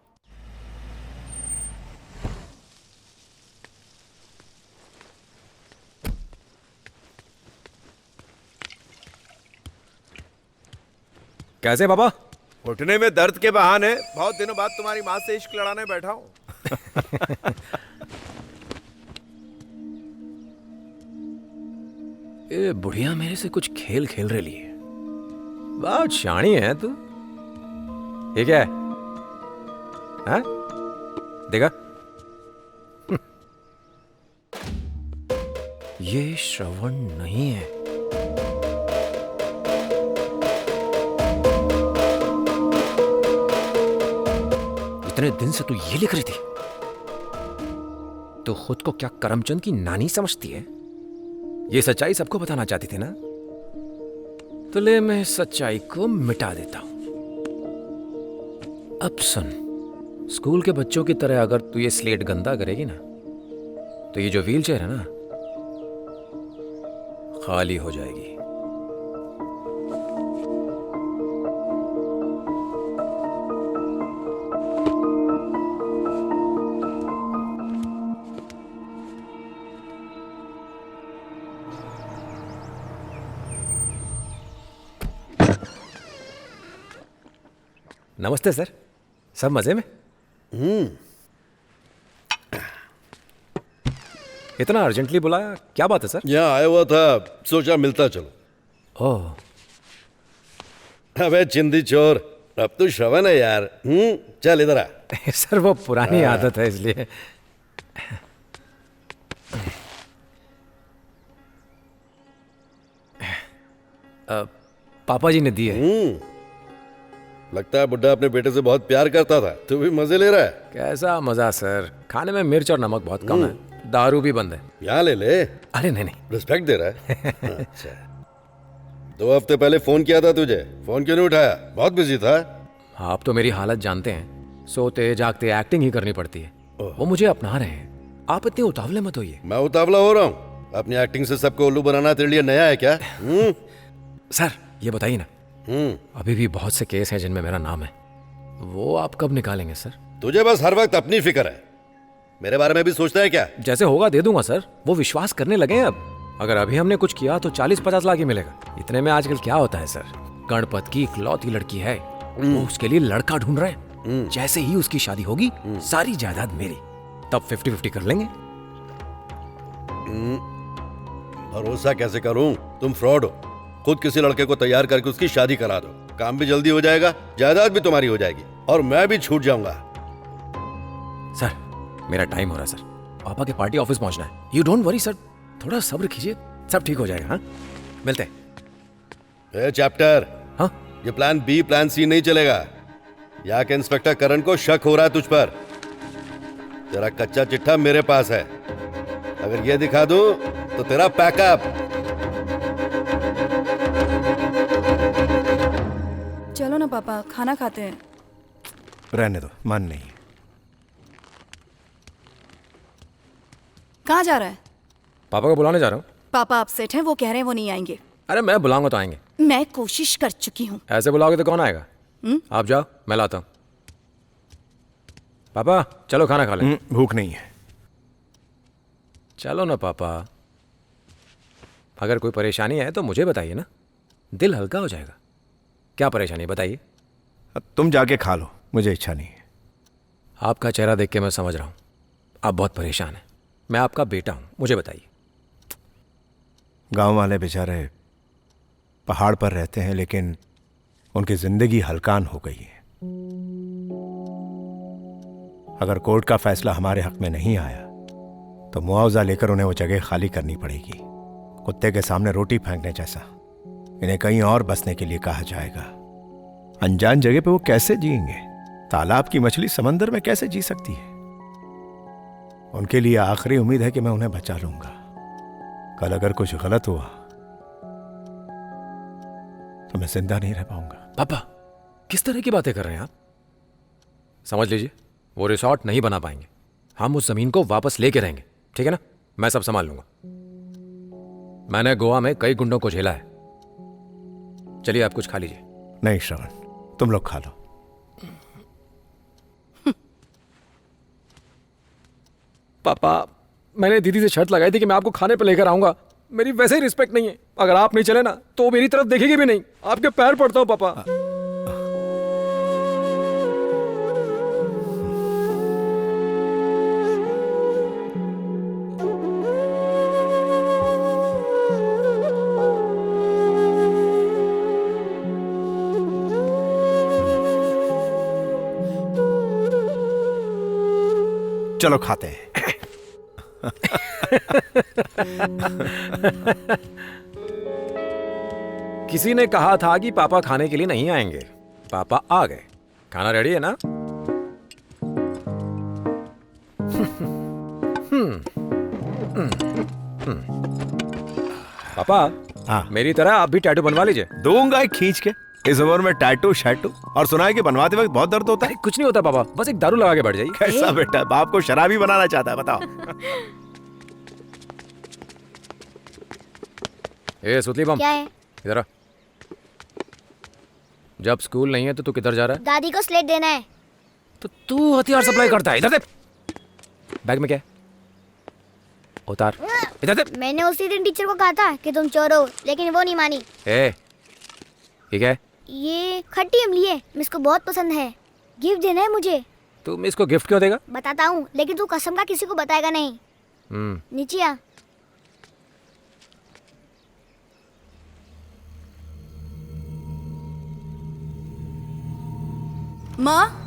A: कैसे बाबा?
G: घुटने में दर्द के बहाने बहुत दिनों बाद तुम्हारी माँ से इश्क लड़ाने बैठा हूँ।
A: ये बुढ़िया मेरे से कुछ खेल खेल रही है। बहुत शानी है तू। ये क्या है? हाँ? देखा? ये श्रवण नहीं है। इतने दिन से तू ये लिख रही थी? तो खुद को क्या करमचंद की नानी समझती है? ये सच्चाई सबको बताना चाहती थी ना? तो ले, मैं सच्चाई को मिटा देता हूं। अब सुन, स्कूल के बच्चों की तरह अगर तू ये स्लेट गंदा करेगी ना, तो ये जो व्हीलचेयर है ना, खाली हो जाएगी। नमस्ते सर, सब मजे में? इतना अर्जेंटली बुलाया, क्या बात है सर?
I: यहाँ आया हुआ था, सोचा मिलता चलो।
A: ओह,
I: अबे चिंदी चोर, अब तो श्रवण है यार। चल इधर आ।
A: सर वो पुरानी आदत है इसलिए। पापा जी ने दी है।
I: लगता है बुड्ढा अपने बेटे से बहुत प्यार करता था, तू भी मजे ले रहा है।
A: कैसा मजा सर, खाने में मिर्च और नमक बहुत कम है, दारू भी बंद है।
I: यहाँ ले ले।
A: अरे नहीं नहीं,
I: रिस्पेक्ट दे रहा है। अच्छा, 2 हफ्ते पहले फोन किया था तुझे, फोन क्यों नहीं उठाया? बहुत बिजी था।
A: आप तो मेरी हालत जानते हैं, सोते जागते एक्टिंग ही करनी पड़ती है। वो मुझे अपना रहे हैं, आप इतने उतावले मत होइए।
I: मैं उतावला हो रहा हूँ? अपनी एक्टिंग से सबको उल्लू बनाना तेरे लिए नया है क्या?
A: सर ये बताइए ना, अभी भी बहुत से केस हैं जिनमें मेरा नाम है, वो आप कब निकालेंगे सर?
I: तुझे बस हर वक्त अपनी फिक्र है, मेरे बारे में भी सोचता है क्या?
A: जैसे होगा दे दूंगा सर, वो विश्वास करने लगे हैं अब। अगर अभी हमने कुछ किया तो 40-50 लाख ही मिलेगा। इतने में आजकल क्या होता है सर, गणपत की इकलौती लड़की है, वो उसके लिए लड़का ढूंढ रहे हैं। जैसे ही उसकी शादी होगी, सारी जायदाद मेरी, तब 50-50 कर लेंगे।
I: भरोसा कैसे करूं? तुम फ्रॉड हो, खुद किसी लड़के को तैयार करके उसकी शादी करा दो। काम भी जल्दी हो जाएगा, जायदाद भी तुम्हारी हो जाएगी और मैं भी छूट जाऊंगा।
A: सर मेरा टाइम हो रहा है सर, पापा के पार्टी ऑफिस पहुंचना है। यू डोंट वरी सर, थोड़ा सब्र कीजिए, सब ठीक हो जाएगा। हाँ मिलते हैं।
I: चैप्टर, हाँ ये प्लान बी प्लान सी नहीं चलेगा। यहाँ के इंस्पेक्टर करण को शक हो रहा है तुझ पर। तेरा कच्चा चिट्ठा मेरे पास है, अगर ये दिखा दूं तो तेरा पैकअप।
F: चलो ना पापा, खाना खाते हैं।
G: रहने दो, मन नहीं।
F: कहाँ जा रहा है?
A: पापा को बुलाने जा रहा हूँ।
F: पापा अपसेट हैं, वो कह रहे हैं वो नहीं आएंगे।
A: अरे मैं बुलाऊंगा तो आएंगे।
F: मैं कोशिश कर चुकी हूँ।
A: ऐसे बुलाओगे तो कौन आएगा? आप जाओ, मैं लाता हूँ। पापा चलो खाना खा लें।
G: भूख नहीं है।
A: चलो ना पापा, अगर कोई परेशानी है तो मुझे बताइए ना, दिल हल्का हो जाएगा। क्या परेशानी है बताइए।
G: तुम जाके खा लो, मुझे इच्छा नहीं है।
A: आपका चेहरा देख के मैं समझ रहा हूँ आप बहुत परेशान हैं। मैं आपका बेटा हूँ, मुझे बताइए।
G: गांव वाले बेचारे पहाड़ पर रहते हैं, लेकिन उनकी जिंदगी हलकान हो गई है। अगर कोर्ट का फैसला हमारे हक में नहीं आया तो मुआवजा लेकर उन्हें वो जगह खाली करनी पड़ेगी। कुत्ते के सामने रोटी फेंकने जैसा। इन्हें कहीं और बसने के लिए कहा जाएगा। अनजान जगह पे वो कैसे जिएंगे? तालाब की मछली समंदर में कैसे जी सकती है? उनके लिए आखिरी उम्मीद है कि मैं उन्हें बचा लूंगा। कल अगर कुछ गलत हुआ तो मैं जिंदा नहीं रह पाऊंगा।
A: पापा किस तरह की बातें कर रहे हैं आप? समझ लीजिए, वो रिसॉर्ट नहीं बना पाएंगे। हम उस जमीन को वापस लेके रहेंगे, ठीक है ना? मैं सब संभाल लूंगा। मैंने गोवा में कई गुंडों को झेला है। चलिए आप कुछ खा लीजिए।
G: नहीं श्रवण, तुम लोग खा लो।
A: पापा मैंने दीदी से शर्त लगाई थी कि मैं आपको खाने पे लेकर आऊंगा। मेरी वैसे ही रिस्पेक्ट नहीं है। अगर आप नहीं चले ना तो मेरी तरफ देखेगी भी नहीं। आपके पैर पड़ता हूं पापा।
G: चलो खाते हैं।
A: किसी ने कहा था कि पापा खाने के लिए नहीं आएंगे। पापा आ गए। खाना रेडी है ना? पापा
G: हाँ,
A: मेरी तरह आप भी टैटू बनवा लीजिए।
G: दूंगा एक खींच के। इस उम्र में टैटू शैटू। और सुना है कि बनवाते वक्त बहुत दर्द होता है।
A: कुछ नहीं होता पापा, बस एक दारू लगा के बैठ जाइए।
G: कैसा बेटा, बाप को शराबी बनाना चाहता है, बताओ।
A: ए सुतली बम,
J: क्या है?
A: इधर आ। जब स्कूल नहीं है तो तू किधर जा रहा है?
J: दादी को स्लेट देना है।
A: तो तू हथियार सप्लाई करता है। इधर दे। बैग में क्या है? उतार। इधर दे।
J: मैंने उसी दिन टीचर को कहा था कि तुम चोर हो, लेकिन वो नहीं मानी।
A: ए, ठीक है?
J: ये खट्टी इमली है, मिस को बहुत पसंद है। गिफ्ट देना है मुझे।
A: तू मिस को गिफ्ट क्यों देगा?
J: बताता हूँ, लेकिन तू कसम का किसी को बताएगा नहीं। नीचे आ।
F: माँ,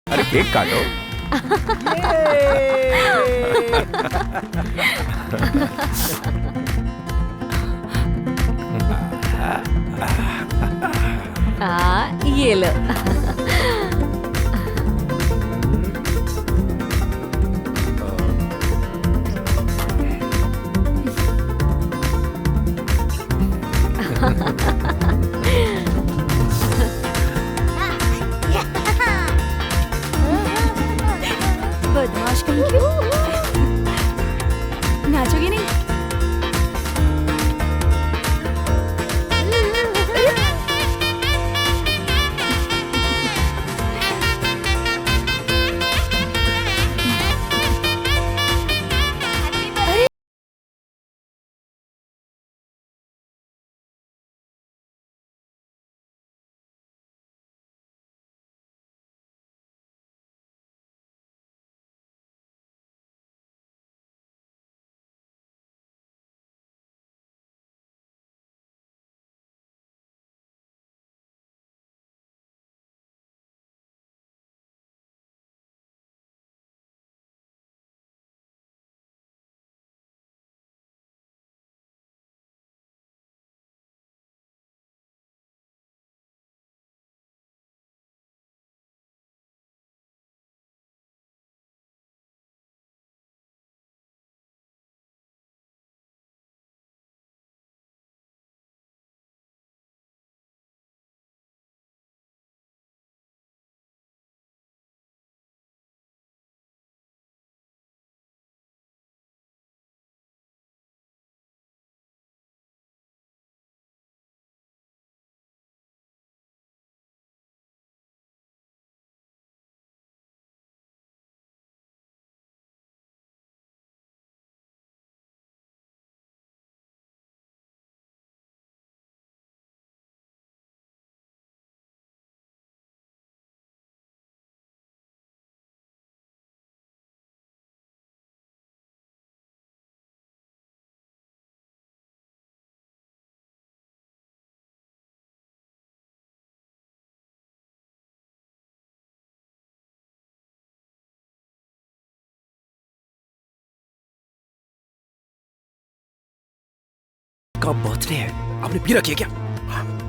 G: अरे केक काटो।
E: ये लो।
F: बदमाश कहीं की। नाचोगी नहीं?
A: का बर्थडे है, आपने पी रखी है क्या?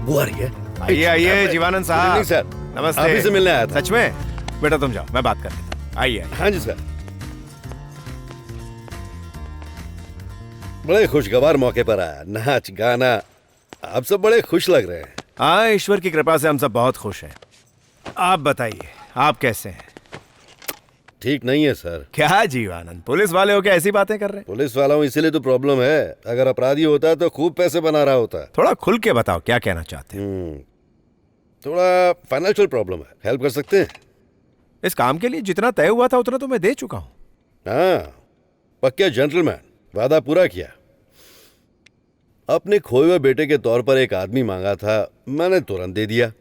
A: वो आ रही है।
G: आइए आइए जीवानंद साहब।
I: सर,
G: नमस्ते।
I: आप ही से मिलने आया था।
G: सच में? बेटा तुम जाओ, मैं बात कर लेता हूं। आइए।
I: हाँ जी सर। बड़े खुशगवार मौके पर आया, नाच गाना, आप सब बड़े खुश लग रहे हैं।
G: हाँ, ईश्वर की कृपा से हम सब बहुत खुश हैं। आप बताइए, आप कैसे हैं?
I: ठीक नहीं है सर।
G: क्या जीवानंद, पुलिस वाले हो क्या ऐसी बातें कर रहे हैं?
I: पुलिस वाला हूँ इसीलिए तो प्रॉब्लम है। अगर अपराधी होता तो खूब पैसे बना रहा होता।
G: थोड़ा खुल के बताओ क्या कहना चाहते हैं।
I: थोड़ा फाइनेंशियल प्रॉब्लम है, हेल्प कर सकते हैं?
G: इस काम के लिए जितना तय हुआ था उतना तो मैं दे चुका हूँ।
I: हाँ, पक्के जेंटलमैन, वादा पूरा किया। अपने खोए हुए बेटे के तौर पर एक आदमी मांगा था, मैंने तुरंत दे दिया।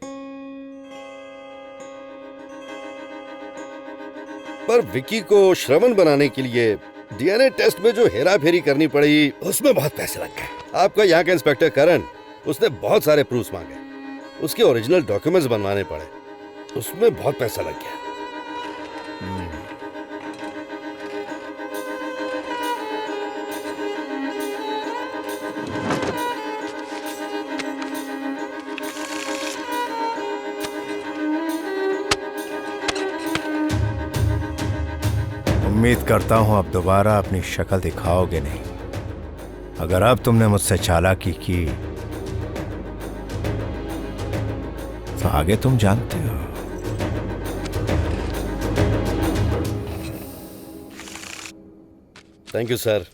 I: पर विकी को श्रवण बनाने के लिए डीएनए टेस्ट में जो हेरा फेरी करनी पड़ी, उसमें बहुत पैसे लग गए। आपका यहाँ का इंस्पेक्टर करण, उसने बहुत सारे प्रूफ्स मांगे, उसके ओरिजिनल डॉक्यूमेंट्स बनवाने पड़े, उसमें बहुत पैसा लग गया।
G: उम्मीद करता हूं अब दोबारा अपनी शक्ल दिखाओगे नहीं। अगर अब तुमने मुझसे चालाकी की तो आगे तुम जानते हो।
I: Thank you sir.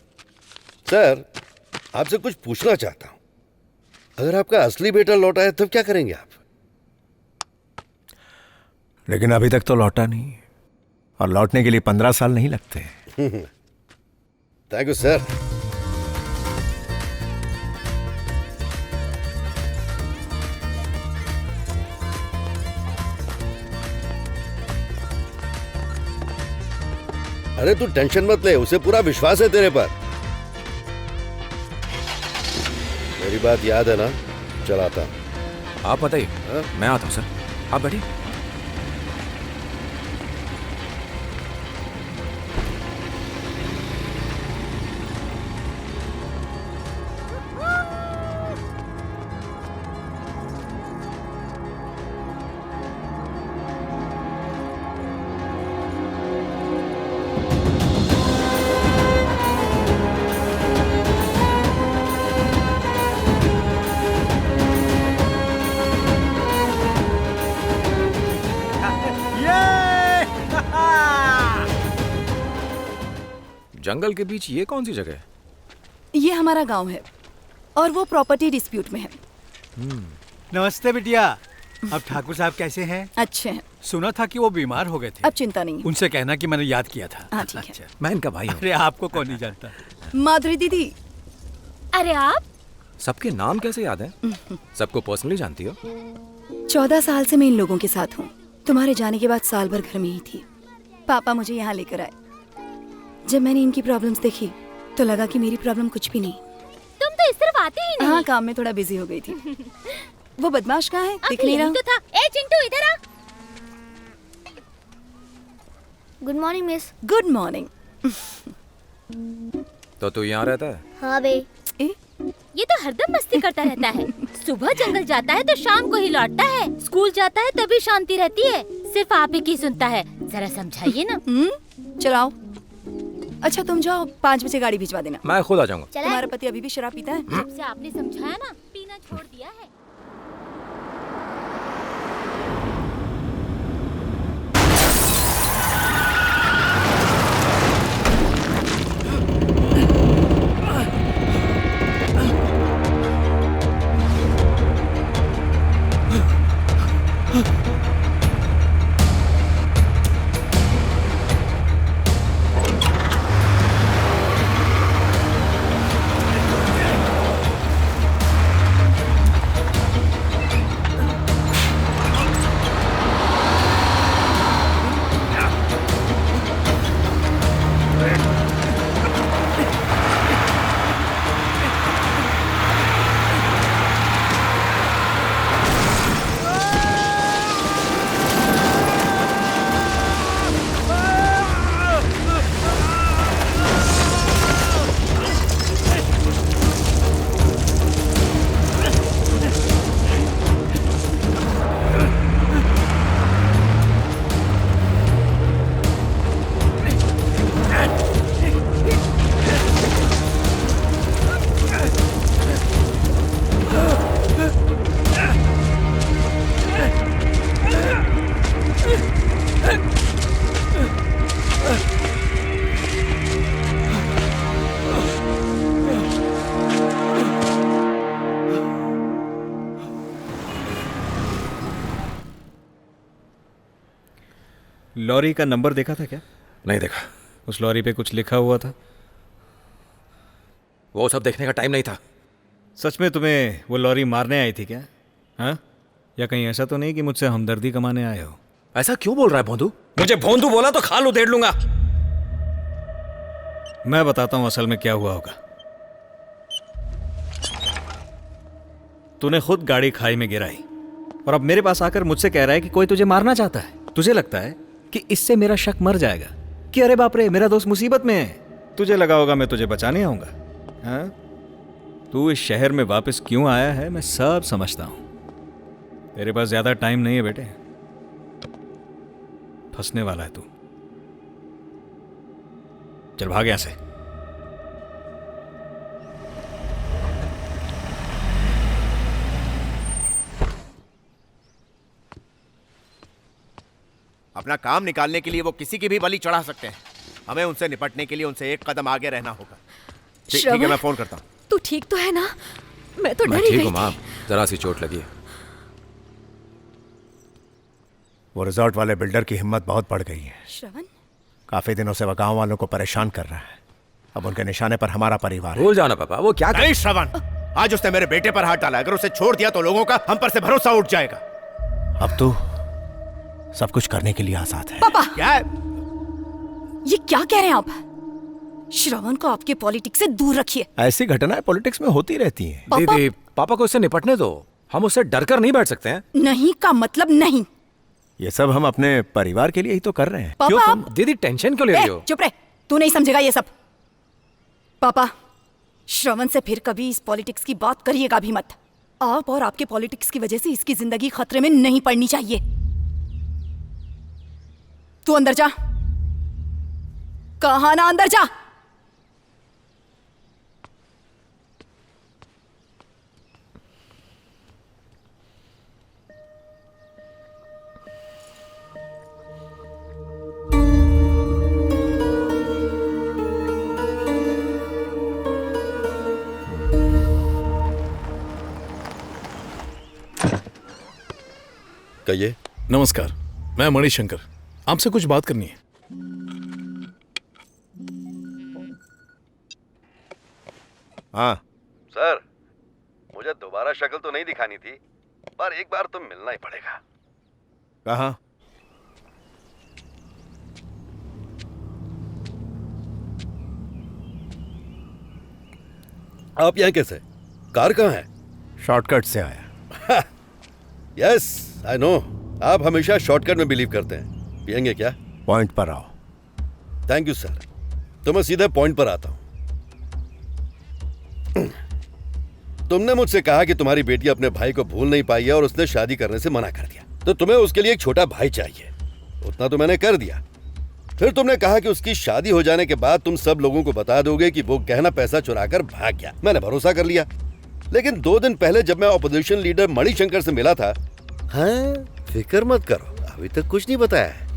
I: सर, आपसे कुछ पूछना चाहता हूं। अगर आपका असली बेटा लौटा है तब क्या करेंगे आप?
G: लेकिन अभी तक तो लौटा नहीं, और लौटने के लिए 15 साल नहीं लगते।
I: Thank you sir. अरे तू टेंशन मत ले, उसे पूरा विश्वास है तेरे पर। मेरी बात याद है ना? चलाता।
A: आप बताइए, मैं आता हूँ सर, आप बैठिए। जंगल के बीच ये कौन सी जगह है?
F: ये हमारा गांव है और वो प्रॉपर्टी डिस्प्यूट में है।
P: नमस्ते बिटिया। अब ठाकुर साहब कैसे हैं?
F: अच्छे हैं।
P: सुना था कि वो बीमार हो गए थे।
F: अब चिंता नहीं है।
P: उनसे कहना कि मैंने याद किया था।
F: हाँ ठीक है।
A: मैं इनका भाई हूँ।
P: अरे आपको कौन नहीं जानता।
F: माधुरी दीदी।
J: अरे आप
A: सबके नाम कैसे याद है? सबको पर्सनली जानती हो?
F: 14 साल से मैं इन लोगों के साथ हूँ। तुम्हारे जाने के बाद साल भर घर में ही थी। पापा मुझे यहाँ लेकर आए। जब मैंने इनकी प्रॉब्लम्स देखी तो लगा कि मेरी प्रॉब्लम कुछ भी नहीं।
J: तुम तो इस तरफ आते ही नहीं।
F: हाँ, काम में थोड़ा बिजी हो गई थी। वो बदमाश कहाँ है? दिख नहीं रहा।
J: तो था। ए चिंटू इधर आ। Good morning miss.
F: Good morning.
A: तो तू यहाँ रहता है?
J: हाँ बे। ये तो हरदम मस्ती करता रहता है। सुबह जंगल जाता है तो शाम को ही लौटता है। स्कूल जाता है तभी शांति रहती है। सिर्फ आप ही की सुनता है। जरा समझाइए ना।
F: चलाओ। अच्छा तुम जाओ, 5 बजे गाड़ी भिजवा देना।
A: मैं खुद आ जाऊंगा।
F: तुम्हारा पति अभी भी शराब पीता है?
J: जब से आपने समझाया ना, पीना छोड़ दिया है।
C: लॉरी का नंबर देखा था क्या?
A: नहीं देखा।
C: उस लॉरी पे कुछ लिखा हुआ था?
A: वो सब देखने का टाइम नहीं था।
C: सच में तुम्हें वो लॉरी मारने आई थी क्या? हाँ? या कहीं ऐसा तो नहीं कि मुझसे हमदर्दी कमाने आए हो?
A: ऐसा क्यों बोल रहा है भोंदू?
C: मुझे भोंदू बोला तो खाल उधेड़ लूंगा। मैं बताता हूं असल में क्या हुआ होगा। तूने खुद गाड़ी खाई में गिराई और अब मेरे पास आकर मुझसे कह रहा है कि कोई तुझे मारना चाहता है। तुझे लगता है कि इससे मेरा शक मर जाएगा कि अरे बाप रे मेरा दोस्त मुसीबत में है। तुझे लगा होगा मैं तुझे बचाने आऊंगा। हाँ? तू इस शहर में वापस क्यों आया है मैं सब समझता हूं। तेरे पास ज्यादा टाइम नहीं है बेटे। फंसने वाला है तू। चल भाग यहां से।
G: अपना काम निकालने के लिए वो किसी की भी बलि चढ़ा सकते हैं। हमें उनसे निपटने के लिए उनसे एक कदम आगे रहना होगा। ठीक है, मैं फोन करता हूँ।
E: तू ठीक तो है ना? मैं तो
A: मैं
E: डरी
A: ठीक
E: गई
A: हूँ माँ,
E: थी।
A: जरा सी चोट लगी है।
G: वो रिजॉर्ट वाले बिल्डर की हिम्मत बहुत बढ़ गई है।
F: श्रवण?
G: काफी दिनों से वह गांव वालों को परेशान कर रहा है। अब उनके निशाने पर हमारा परिवार है।
A: भूल जाना पापा, वो क्या
G: नहीं श्रवण, आज उसने मेरे बेटे पर हाथ डाला। अगर उसे छोड़ दिया तो लोगों का हम पर से भरोसा उठ जाएगा। अब तो सब कुछ करने के लिए आजाद है।
F: पापा!
G: क्या है?
F: ये क्या कह रहे हैं आप? श्रवण को आपके पॉलिटिक्स से दूर रखिए।
G: ऐसी घटनाएं पॉलिटिक्स में होती रहती हैं।
A: दीदी, पापा को इससे निपटने दो। हम उससे डर कर नहीं बैठ सकते हैं।
F: नहीं का मतलब नहीं।
G: ये सब हम अपने परिवार के लिए ही तो कर रहे हैं।
F: पापा,
A: क्यों तुम दीदी टेंशन क्यों ले रही हो?
F: चुप रहे, तू नहीं समझेगा ये सब। पापा, श्रवण से फिर कभी इस पॉलिटिक्स की बात करिएगा भी मत। आप और आपके पॉलिटिक्स की वजह से इसकी जिंदगी खतरे में नहीं पड़नी चाहिए। तू अंदर जा। कहा ना अंदर जा।
I: कहिए।
O: नमस्कार, मैं मणिशंकर, आपसे कुछ बात करनी है।
G: हाँ
I: सर, मुझे दोबारा शक्ल तो नहीं दिखानी थी, पर एक बार तो मिलना ही पड़ेगा।
G: कहाँ?
I: आप यहाँ कैसे? कार कहाँ है?
G: शॉर्टकट से आया।
I: यस आई नो, आप हमेशा शॉर्टकट में बिलीव करते हैं। पियेंगे क्या?
G: पॉइंट पर आओ।
I: Thank you sir. तो मैं सीधे पॉइंट पर आता हूँ। तुमने मुझसे कहा कि तुम्हारी बेटी अपने भाई को भूल नहीं पाई है और उसने शादी करने से मना कर दिया, तो तुम्हें उसके लिए एक छोटा भाई चाहिए। उतना तो मैंने कर दिया। फिर तुमने कहा कि उसकी शादी हो जाने के बाद तुम सब लोगों को बता दोगे कि वो गहना पैसा चुराकर भाग गया। मैंने भरोसा कर लिया। लेकिन 2 दिन पहले जब मैं ऑपोजिशन लीडर मणिशंकर से मिला था, हाँ फिक्र मत करो, अभी तक कुछ नहीं बताया है,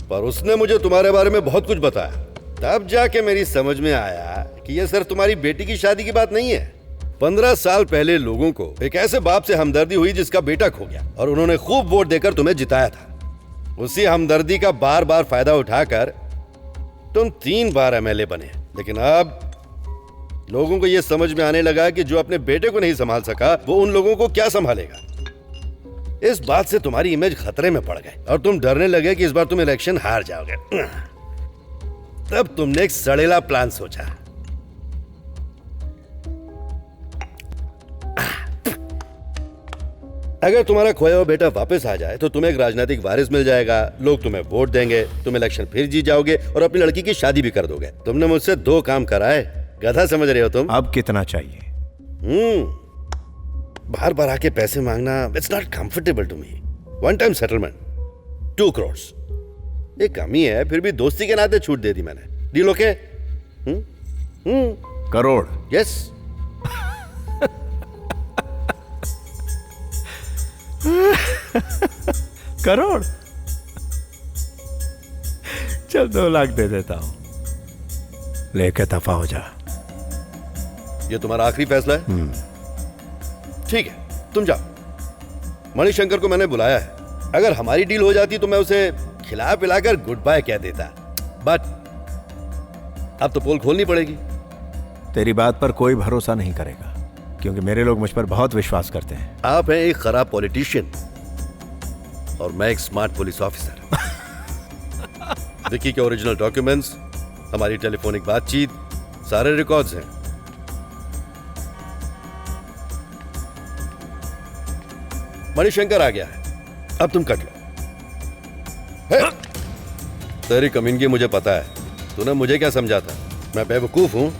I: पर उसने मुझे तुम्हारे बारे में बहुत कुछ बताया। तब जाके मेरी समझ में आया कि ये सिर्फ तुम्हारी बेटी की शादी की बात नहीं है। 15 साल पहले लोगों को एक ऐसे बाप से हमदर्दी हुई जिसका बेटा खो गया, और उन्होंने खूब वोट देकर तुम्हें जिताया था। उसी हमदर्दी का बार बार फायदा उठाकर तुम 3 बार एमएलए बने। लेकिन अब लोगों को यह समझ में आने लगा कि जो अपने बेटे को नहीं संभाल सका वो उन लोगों को क्या संभालेगा। इस बात से तुम्हारी इमेज खतरे में पड़ गई और तुम डरने लगे कि इस बार तुम इलेक्शन हार जाओगे। तब तुमने एक सड़ेला प्लान सोचा। अगर तुम्हारा खोया हुआ बेटा वापस आ जाए तो तुम्हें एक राजनीतिक वारिस मिल जाएगा, लोग तुम्हें वोट देंगे, तुम इलेक्शन फिर जीत जाओगे और अपनी लड़की की शादी भी कर दोगे। तुमने मुझसे 2 काम कराए, गधा समझ रहे हो तुम।
G: अब कितना चाहिए?
I: बार बार आके पैसे मांगना it's not comfortable to me. 1 time settlement 2 crore. एक कमी है, फिर भी दोस्ती के नाते छूट दे दी मैंने। Deal okay?
G: Crore?
I: Yes.
G: Crore? चल 2 लाख दे देता हूं, लेके दफा हो जा।
I: ये तुम्हारा आखिरी फैसला है? ठीक है, तुम जाओ। मणिशंकर को मैंने बुलाया है। अगर हमारी डील हो जाती तो मैं उसे खिला पिलाकर गुड बाय कह देता, बट अब तो पोल खोलनी पड़ेगी।
G: तेरी बात पर कोई भरोसा नहीं करेगा, क्योंकि मेरे लोग मुझ पर बहुत विश्वास करते हैं।
I: आप हैं एक खराब पॉलिटिशियन और मैं एक स्मार्ट पुलिस ऑफिसर। विकी के ओरिजिनल डॉक्यूमेंट्स, हमारी टेलीफोनिक बातचीत, सारे रिकॉर्ड्स हैं। मणिशंकर आ गया है, अब तुम कट लो। तेरी कमीनगी मुझे पता है। तूने मुझे क्या समझा था? मैं बेवकूफ हूं?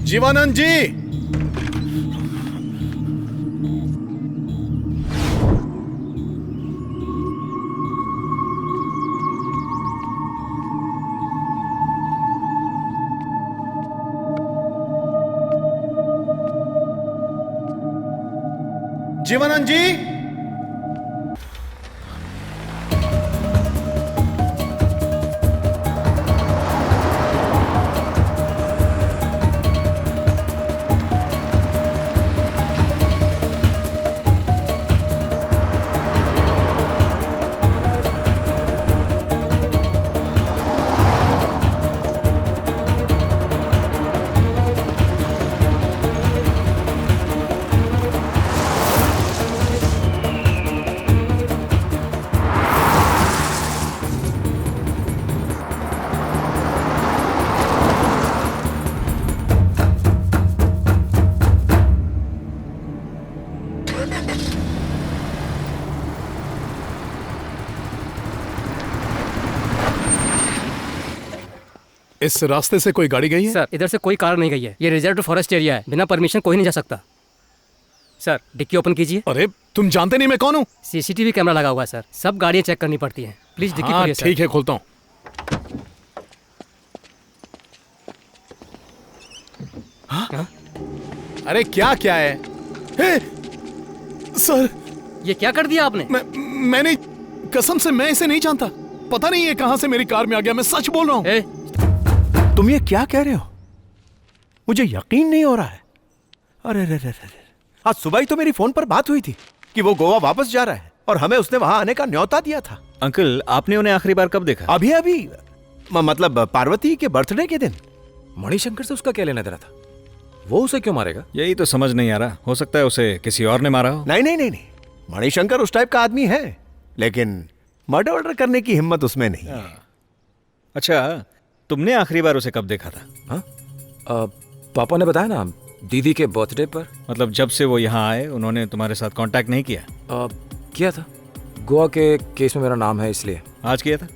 O: जीवानंद जी, जीवानंद जी, इस रास्ते से कोई गाड़ी गई है?
Q: सर, इधर से कोई कार नहीं गई है। ये रिजर्व फॉरेस्ट एरिया है, बिना परमिशन कोई नहीं जा सकता। सर, डिक्की ओपन कीजिए।
O: अरे तुम जानते नहीं मैं कौन हूँ?
Q: सीसीटीवी कैमरा लगा हुआ है सर, सब गाड़ियाँ चेक करनी पड़ती हैं। प्लीज डिक्की खोलिए सर।
O: ठीक है, खोलता हूँ। हाँ? अरे क्या क्या है? हे, सर,
Q: ये क्या कर दिया आपने?
O: मैंने कसम से मैं इसे नहीं जानता। पता नहीं ये कहां से मेरी कार में आ गया। मैं सच बोल रहा हूं।
G: तुम ये क्या कह रहे हो? मुझे यकीन नहीं हो रहा है। अरे रे रे रे, आज सुबह ही तो मेरी फोन पर बात हुई थी कि वो गोवा वापस जा रहा है और हमें उसने वहां आने का न्योता दिया था।
C: अंकल, आपने उन्हें आखिरी बार कब देखा?
G: अभी अभी, मतलब पार्वती के बर्थडे के दिन।
A: मणिशंकर से उसका क्या लेना देना था? वो उसे क्यों मारेगा?
C: यही तो समझ नहीं आ रहा। हो सकता है उसे किसी और ने मारा हो।
G: नहीं नहीं नहीं नहीं, मणिशंकर उस टाइप का आदमी है, लेकिन मर्डर वर्डर करने की हिम्मत उसमें नहीं है।
C: अच्छा, तुमने आखिरी बार उसे कब देखा था?
A: हाँ, पापा ने बताया ना, दीदी के बर्थडे पर।
C: मतलब जब से वो यहाँ आए उन्होंने तुम्हारे साथ कांटेक्ट नहीं किया?
A: किया था, गोवा के केस में मेरा नाम है इसलिए।
C: आज किया था?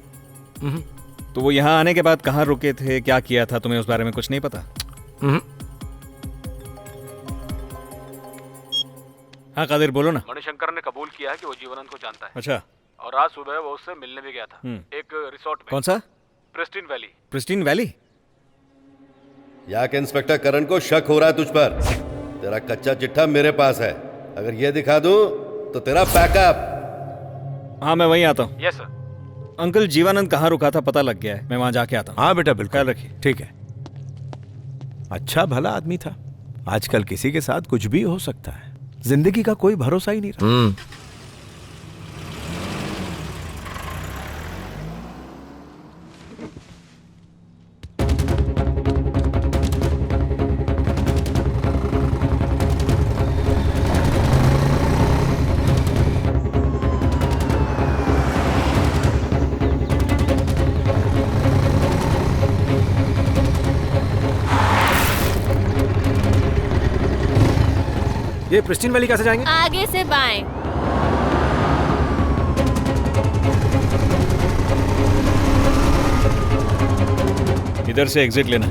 C: तो वो यहाँ आने के बाद कहाँ रुके थे, क्या किया था, तुम्हें उस बारे में कुछ नहीं पता? हाँ कादिर, बोलो ना।
A: मणिशंकर ने कबूल किया है कि वो जीवनानंद को जानता है।
C: अच्छा।
A: और आज सुबह वो उससे मिलने भी गया था एक रिसोर्ट में।
C: कौन सा?
A: Pristine valley.
C: Pristine valley?
I: यहाँ के इंस्पेक्टर करण को शक हो रहा है तुझ पर। तेरा कच्चा चिट्ठा मेरे पास है, अगर ये दिखा दूं तो तेरा पैकअप।
C: हाँ मैं वहीं आता हूँ।
A: Yes sir.
C: अंकल, जीवानंद कहाँ रुका था पता लग गया है, मैं वहाँ जाके आता हूँ।
G: हाँ बेटा, बिल्कुल।
C: ख्याल रखिए।
G: ठीक है। अच्छा भला आदमी था। आजकल किसी के साथ कुछ भी हो सकता है, जिंदगी का कोई भरोसा ही नहीं रहा।
A: ये प्रिस्टीन वैली कैसे जाएंगे?
J: आगे से बाएं।
C: इधर से एग्जिट लेना।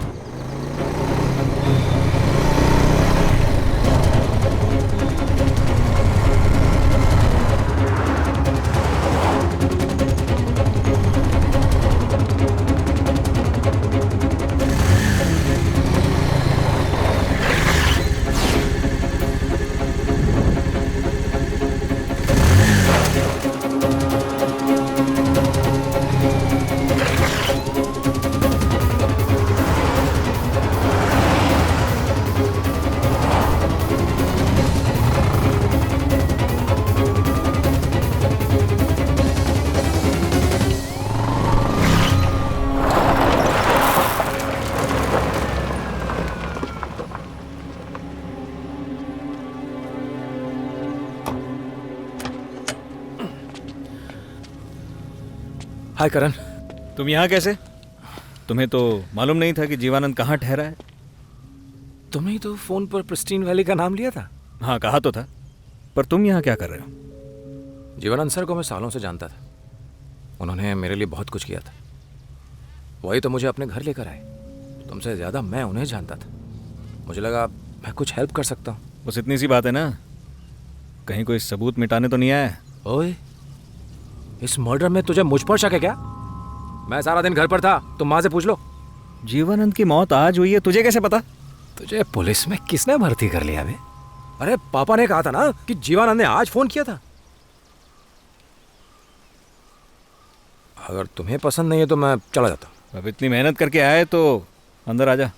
A: हाय करण।
C: तुम यहाँ कैसे? तुम्हें तो मालूम नहीं था कि जीवानंद कहाँ ठहरा है?
A: तुमने ही तो फोन पर प्रिस्टीन वैली का नाम लिया था।
C: हाँ कहा तो था, पर तुम यहाँ क्या कर रहे हो?
A: जीवानंद सर को मैं सालों से जानता था, उन्होंने मेरे लिए बहुत कुछ किया था, वही तो मुझे अपने घर लेकर आए। तुमसे ज्यादा मैं उन्हें जानता था, मुझे लगा मैं कुछ हेल्प कर सकता हूँ।
C: बस इतनी सी बात है ना, कहीं कोई सबूत मिटाने तो नहीं आया?
A: ओए, इस मर्डर में तुझे मुझ पर शक है क्या? मैं सारा दिन घर पर था, तुम माँ से पूछ लो।
C: जीवानंद की मौत आज हुई है, तुझे कैसे पता?
A: तुझे पुलिस में किसने भर्ती कर लिया बे? अरे पापा ने कहा था ना कि जीवानंद ने आज फोन किया था। अगर तुम्हें पसंद नहीं है तो मैं चला जाता हूँ।
C: अब इतनी मेहनत करके आए तो अंदर आ जा।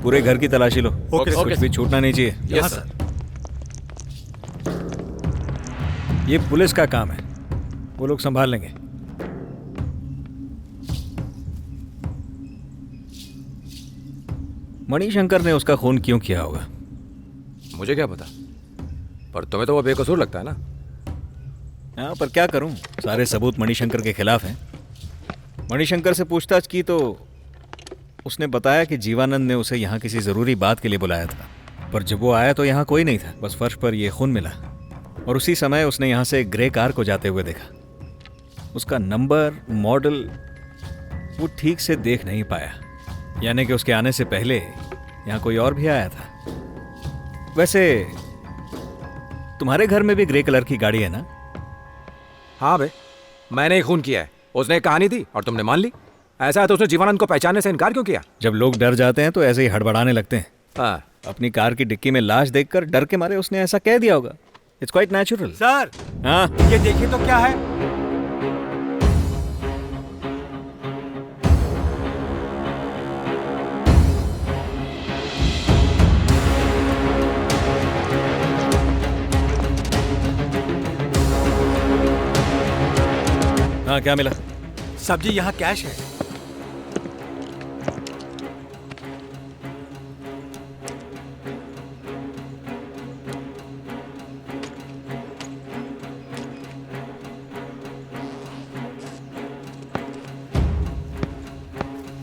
C: पूरे घर की तलाशी लो।
A: ओके,
C: कुछ भी छूटना नहीं चाहिए।
A: Yes sir.
C: ये पुलिस का काम है, वो लोग संभाल लेंगे। मणिशंकर ने उसका खून क्यों किया होगा?
A: मुझे क्या पता, पर तुम्हें तो वो बेकसूर लगता है ना।
C: हाँ, पर क्या करूं, सारे सबूत मणिशंकर के खिलाफ हैं। मणिशंकर से पूछताछ की तो उसने बताया कि जीवानंद ने उसे यहाँ किसी ज़रूरी बात के लिए बुलाया था, पर जब वो आया तो यहाँ कोई नहीं था, बस फर्श पर ये खून मिला। और उसी समय उसने यहाँ से एक ग्रे कार को जाते हुए देखा। उसका नंबर, मॉडल वो ठीक से देख नहीं पाया, यानी कि उसके आने से पहले
R: यहाँ कोई और भी आया था? वैसे तुम्हारे घर में भी ग्रे कलर की गाड़ी है ना?
A: हाँ बे, मैंने ही खून किया है। उसने कहानी दी और तुमने मान ली। ऐसा है तो उसने जीवानंद को पहचानने से इनकार क्यों किया?
R: जब लोग डर जाते हैं तो ऐसे ही हड़बड़ाने लगते हैं।
A: हाँ।
R: अपनी कार की डिक्की में लाश देखकर डर के मारे उसने ऐसा कह दिया होगा। It's quite natural.
P: सर,
R: हाँ,
P: ये देखिए तो क्या है।
R: हाँ, क्या मिला?
P: सब्जी, यहाँ कैश है।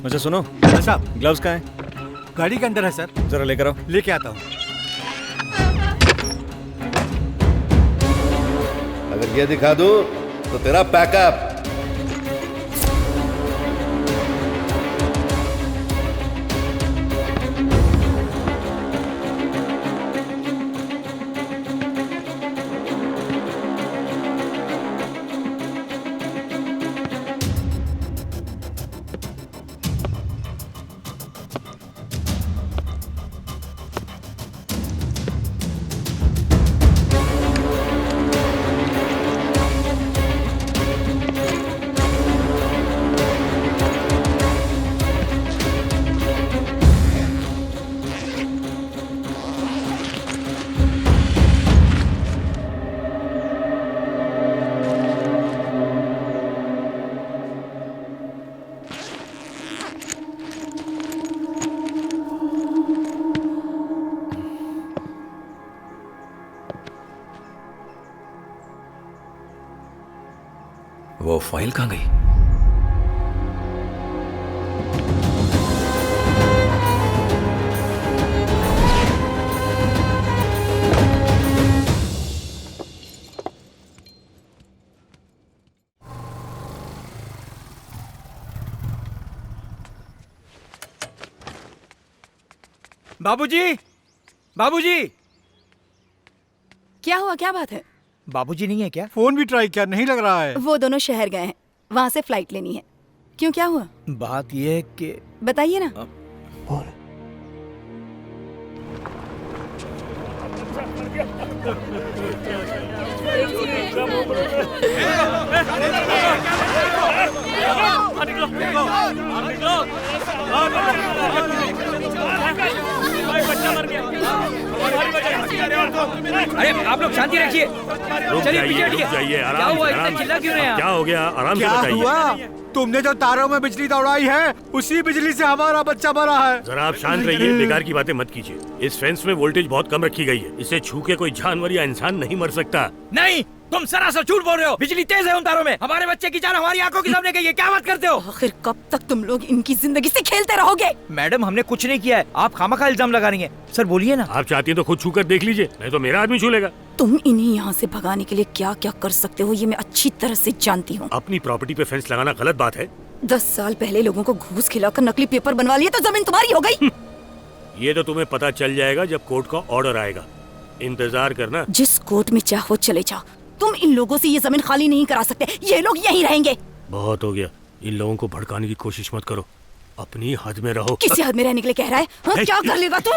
R: मुझे सुनो
P: साहब,
R: ग्लव्स कहाँ हैं?
P: गाड़ी के अंदर है सर।
R: जरा लेकर आओ।
P: लेके आता हूँ।
I: अगर ये दिखा दूं तो तेरा पैकअप।
A: वो फाइल कहाँ गई?
N: बाबूजी, बाबूजी।
F: क्या हुआ, क्या बात है?
N: बाबूजी नहीं है क्या?
P: फोन भी ट्राई किया, नहीं लग रहा है।
F: वो दोनों शहर गए हैं, वहां से फ्लाइट लेनी है। क्यों, क्या हुआ?
N: बात ये है कि
F: बताइए ना।
N: अरे आप लोग शांति रखिए। चलिए पीछे हटिए। क्या हुआ, इतना चिल्ला क्यों रहे हैं?
D: क्या हो गया? आराम से बताइए।
P: क्या हुआ? तुमने जो तारों में बिजली दौड़ाई है, उसी बिजली से हमारा बच्चा मरा है।
D: जरा आप शांत रहिए, बेकार की बातें मत कीजिए। इस फेंस में वोल्टेज बहुत कम रखी गई है, इसे छू के कोई जानवर या इंसान नहीं मर सकता।
N: नहीं, तुम सरासर झूठ बोल रहे हो। बिजली तेज है उन तारों में। हमारे बच्चे की जान हमारी आंखों के सामने गई है। क्या बात करते हो?
F: आखिर कब तक तुम लोग इनकी जिंदगी से खेलते रहोगे?
N: मैडम, हमने कुछ नहीं किया है, आप खामखा इल्जाम लगा रही हैं। सर बोलिए ना।
D: आप चाहती हैं तो खुद छू कर देख लीजिए, नहीं तो मेरा आदमी छू लेगा।
F: तुम इन्हें यहाँ से भगाने के लिए क्या क्या कर सकते हो, ये मैं अच्छी तरह से जानती हूँ।
D: अपनी प्रॉपर्टी पे फेंस लगाना गलत बात है।
F: 10 साल पहले लोगों को घूस खिलाकर नकली पेपर बनवा लिए तो जमीन तुम्हारी हो गई।
D: ये तो तुम्हें पता चल जाएगा जब कोर्ट का ऑर्डर आएगा। इंतजार करना।
F: जिस कोर्ट में चाहो चले जाओ, तुम इन लोगों से ये जमीन खाली नहीं करा सकते। ये लोग यहीं रहेंगे।
D: बहुत हो गया, इन लोगों को भड़काने की कोशिश मत करो, अपनी हद में रहो।
F: किसी हद में रहने के लिए कह रहा है? हाँ, क्या कर लेगा तू?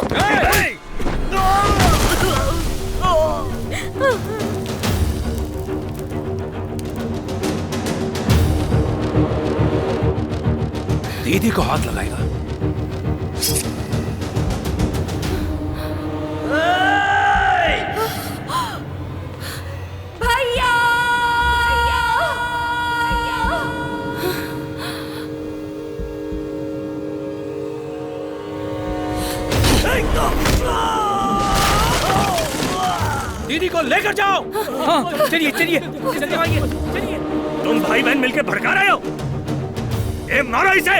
A: दीदी को हाथ लगाएगा।
F: भैया!
D: दीदी को लेकर जाओ।
N: हाँ, चलिए चलिए जल्दी आइए, चलिए।
D: तुम भाई बहन मिलकर भड़का रहे हो। ए, मारो इसे।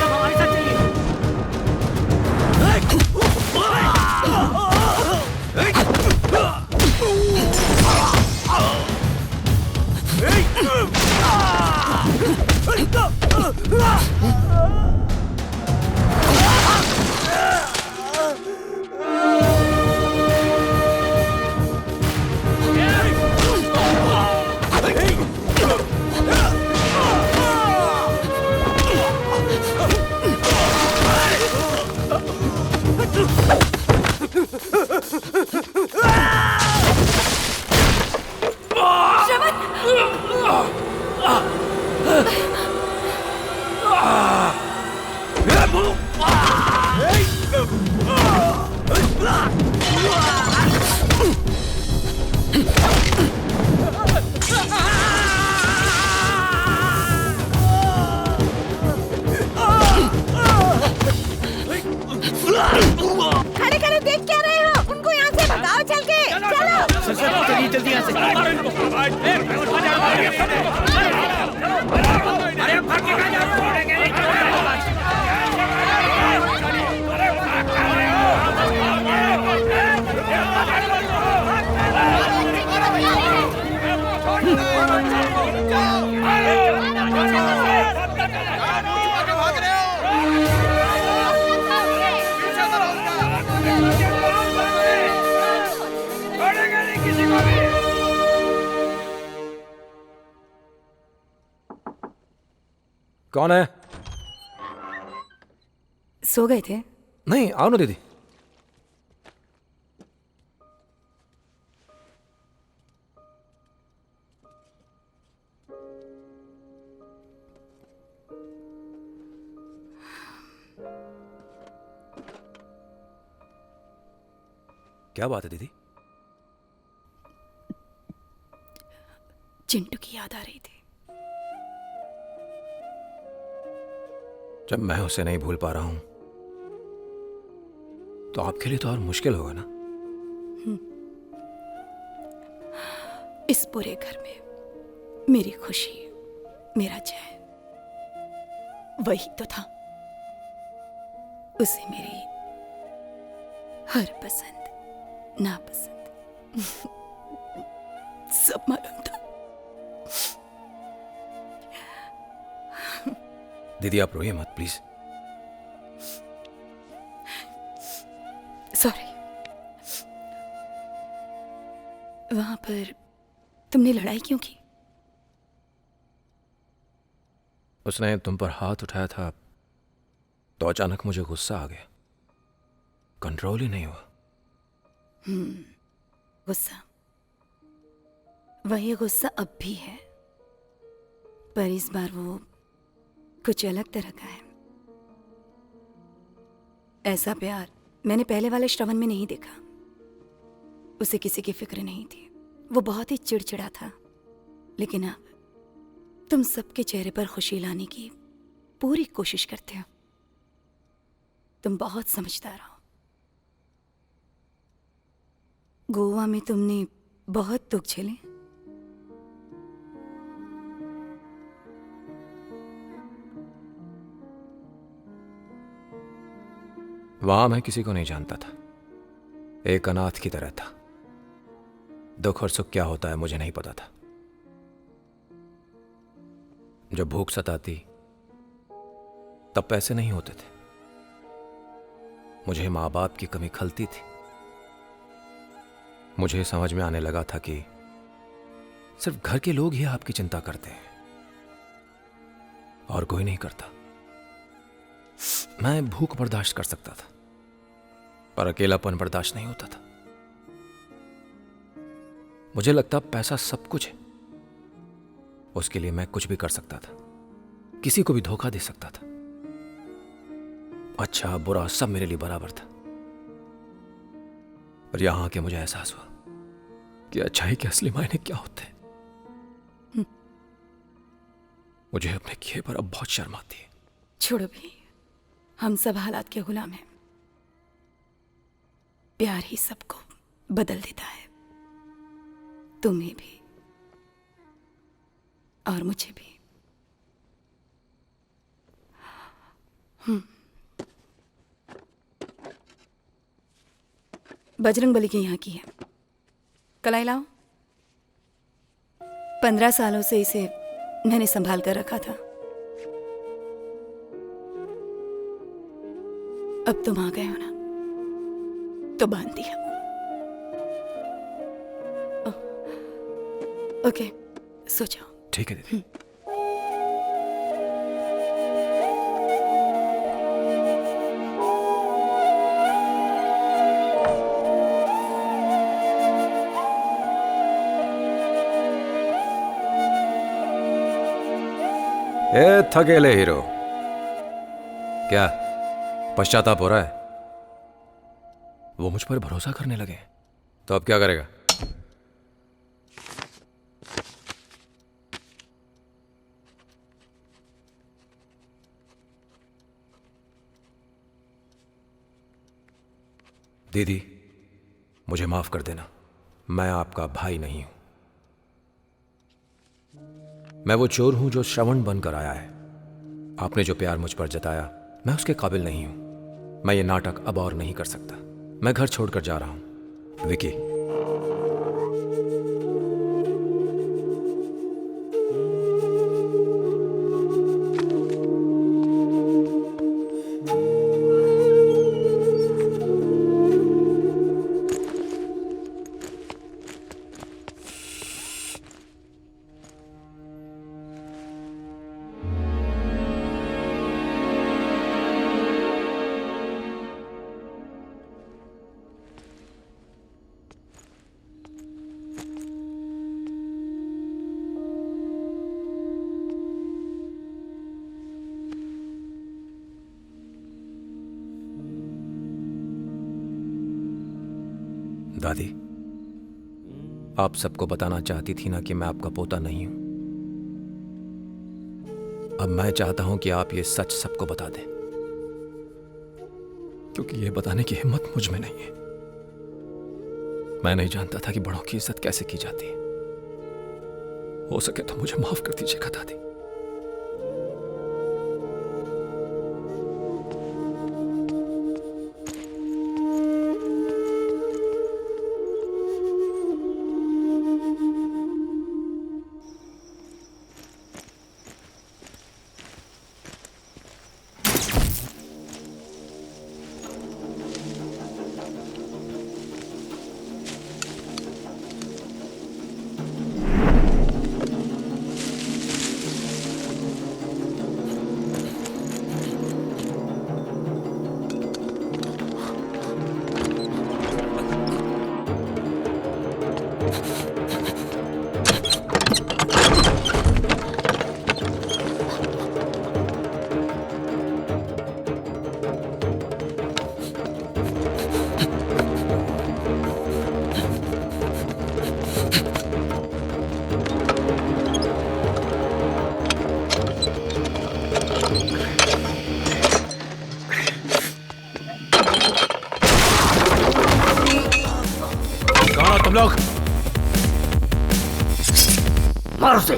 N: हमारे साथ चलिए।
A: कौन है?
F: सो गए थे?
A: नहीं, आओ ना दीदी। क्या बात है दीदी?
F: चिंटू की याद आ रही थी।
A: जब मैं उसे नहीं भूल पा रहा हूं तो आपके लिए तो और मुश्किल होगा ना।
F: इस पूरे घर में मेरी खुशी, मेरा चैन, वही तो था। उसे मेरी हर पसंद नापसंद सब मालूम था।
A: दीदी आप रोइए मत प्लीज।
F: सॉरी। वहां पर तुमने लड़ाई क्यों की?
A: उसने तुम पर हाथ उठाया था तो अचानक मुझे गुस्सा आ गया, कंट्रोल ही नहीं हुआ।
F: गुस्सा, वही गुस्सा अब भी है, पर इस बार वो कुछ अलग तरह का है। ऐसा प्यार मैंने पहले वाले श्रवण में नहीं देखा। उसे किसी की फिक्र नहीं थी, वो बहुत ही चिड़चिड़ा था। लेकिन अब तुम सबके चेहरे पर खुशी लाने की पूरी कोशिश करते हो। तुम बहुत समझदार हो। गोवा में तुमने बहुत दुख झेले।
A: वहां मैं किसी को नहीं जानता था, एक अनाथ की तरह था। दुख और सुख क्या होता है मुझे नहीं पता था। जब भूख सताती तब पैसे नहीं होते थे, मुझे माँ बाप की कमी खलती थी। मुझे समझ में आने लगा था कि सिर्फ घर के लोग ही आपकी चिंता करते हैं और कोई नहीं करता। मैं भूख बर्दाश्त कर सकता था पर अकेलापन बर्दाश्त नहीं होता था। मुझे लगता पैसा सब कुछ है, उसके लिए मैं कुछ भी कर सकता था, किसी को भी धोखा दे सकता था। अच्छा बुरा सब मेरे लिए बराबर था। और यहां आके मुझे एहसास हुआ कि अच्छाई के असली मायने क्या होते हैं। मुझे अपने किए पर अब बहुत शर्म आती है।
F: छोड़ो भी, हम सब हालात के गुलाम हैं। प्यार ही सबको बदल देता है, तुम्हें भी और मुझे भी। बजरंग बली के यहाँ की है, कलाई लाओ। 15 सालों से इसे मैंने संभाल कर रखा था। अब तुम आ गए हो ना, तो बांध दिया। ओके, सो जाओ।
A: ठीक है दीदी। ए थकेले हीरो, क्या पश्चाताप हो रहा है? वो मुझ पर भरोसा करने लगे तो अब क्या करेगा? दीदी मुझे माफ कर देना, मैं आपका भाई नहीं हूं। मैं वो चोर हूं जो श्रवण बनकर आया है। आपने जो प्यार मुझ पर जताया, मैं उसके काबिल नहीं हूं। मैं ये नाटक अब और नहीं कर सकता। मैं घर छोड़कर जा रहा हूं। विकी, दादी, आप सबको बताना चाहती थी ना कि मैं आपका पोता नहीं हूं। अब मैं चाहता हूं कि आप ये सच सबको बता दें, क्योंकि ये बताने की हिम्मत मुझ में नहीं है। मैं नहीं जानता था कि बड़ों की इज्जत कैसे की जाती है। हो सके तो मुझे माफ कर दीजिएगा दादी।
K: तुम लोग
B: मारो से।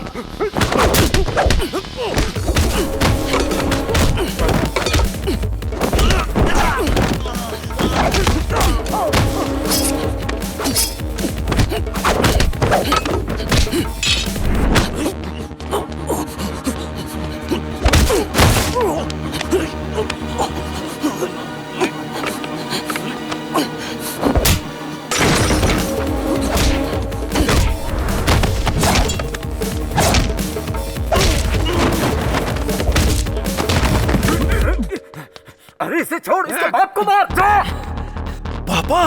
D: इसे छोड़, इसके बाप को मार।
K: पापा,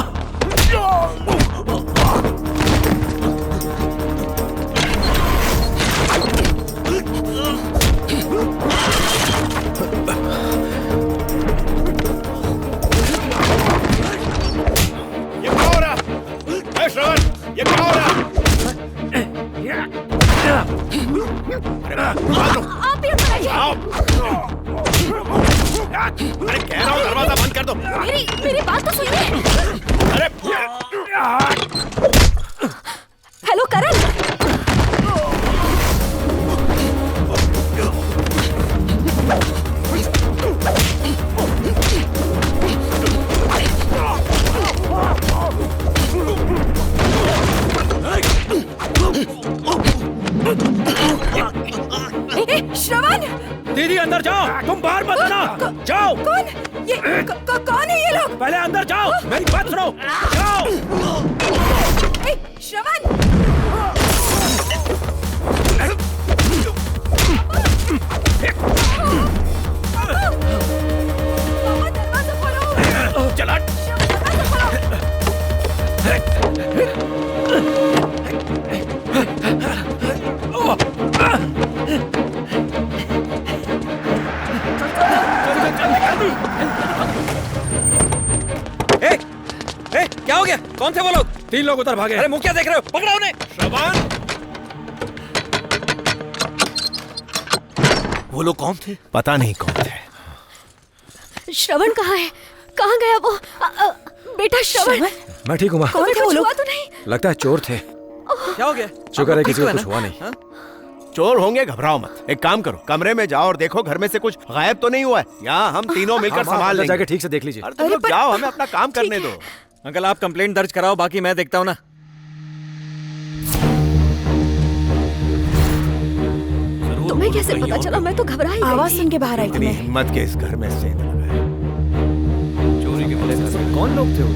D: ये क्या हो रहा है? श्रवण, ये क्या हो रहा है?
E: आप ये बताइए।
D: अरे कह रहा हूँ दरवाजा बंद कर दो।
E: मेरी बात तो सुनिए।
D: अरे
E: हेलो करण। श्रवण,
A: दीदी अंदर जाओ, तुम बाहर मत आना। जाओ।
E: कौन ये कौन है ये लोग?
A: पहले अंदर जाओ, मेरी बात सुनो। जाओ।
E: श्रवण, दरवाजा खोलो।
D: चला।
C: क्या हो गया? कौन थे वो लोग?
A: 3 लोग उधर भागे।
C: अरे मुंह क्या देख रहे हो? पकड़ो उन्हें।
D: श्रवण,
K: वो लोग कौन थे?
G: पता नहीं कौन थे।
E: श्रवण कहाँ है? कहाँ गया वो? बेटा श्रवण।
A: मैं ठीक हूँ माँ।
E: कौन थे वो लोग? तो नहीं।
A: लगता है चोर थे।
C: क्या हो गया?
A: शुक्र है किसी को कुछ हुआ नहीं।
G: चोर होंगे, घबराओ मत। एक काम करो, कमरे में जाओ और देखो घर में से कुछ गायब तो नहीं हुआ है। यहाँ हम तीनों मिलकर संभाल लेंगे।
A: जाके ठीक से देख लीजिए।
G: अरे तुम लोग जाओ, हमें अपना काम करने दो।
C: अंकल आप कंप्लेंट दर्ज कराओ, बाकी मैं देखता हूँ ना।
E: तुम्हें कैसे पता चला? मैं तो घबरा ही गई
F: आवाज
E: थी।
F: सुन के बाहर आई थी
G: इतनी
F: मैं।
G: हिम्मत के इस घर में सेंध लगा है।
C: चोरी के वजह से कौन लोग थे वो?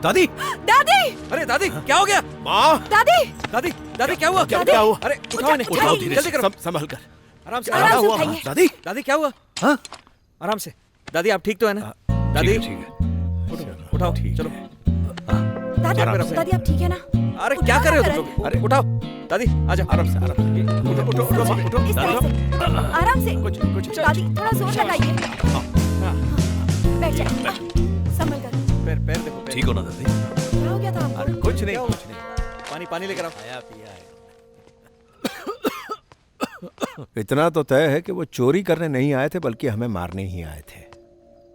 C: दादी,
F: दादी,
C: अरे दादी क्या हो गया?
G: माँ,
F: दादी,
C: दादी, दादी क्या हुआ?
G: क्या हुआ?
C: अरे उठाओ इन्हें,
G: उठाओ धीरे
C: जल्दी
G: से,
C: करो।
G: संभल कर।
C: आराम से,
F: आराम से
C: हुआ?
F: उठाइए।
G: दादी,
C: दादी क्या हुआ? हाँ आराम से। दादी आप ठीक तो है ना? दादी उठाओ, चलो।
F: दादी, दादी आप ठीक है ना?
C: अरे क्या कर रहे हो तुम लोग? अरे उठाओ दादी, आ जाओ।
G: आराम से, आराम से। उठो, उठो, उठो, उठो।
F: इस तरह से, आराम से। दादी थोड़ा जोर लगाइए। बैठ जाइए, संभल कर।
C: पैर पैर देखो, पैर।
H: ठीक हो ना दादी?
F: क्या हो गया था आपको?
C: अरे कुछ नहीं, कुछ नहीं। पानी पानी लेकर आओ।
G: आया पिया है। इतना तो तय है कि वो चोरी करने नहीं आए थे, बल्कि हमें मारने ही आए थे।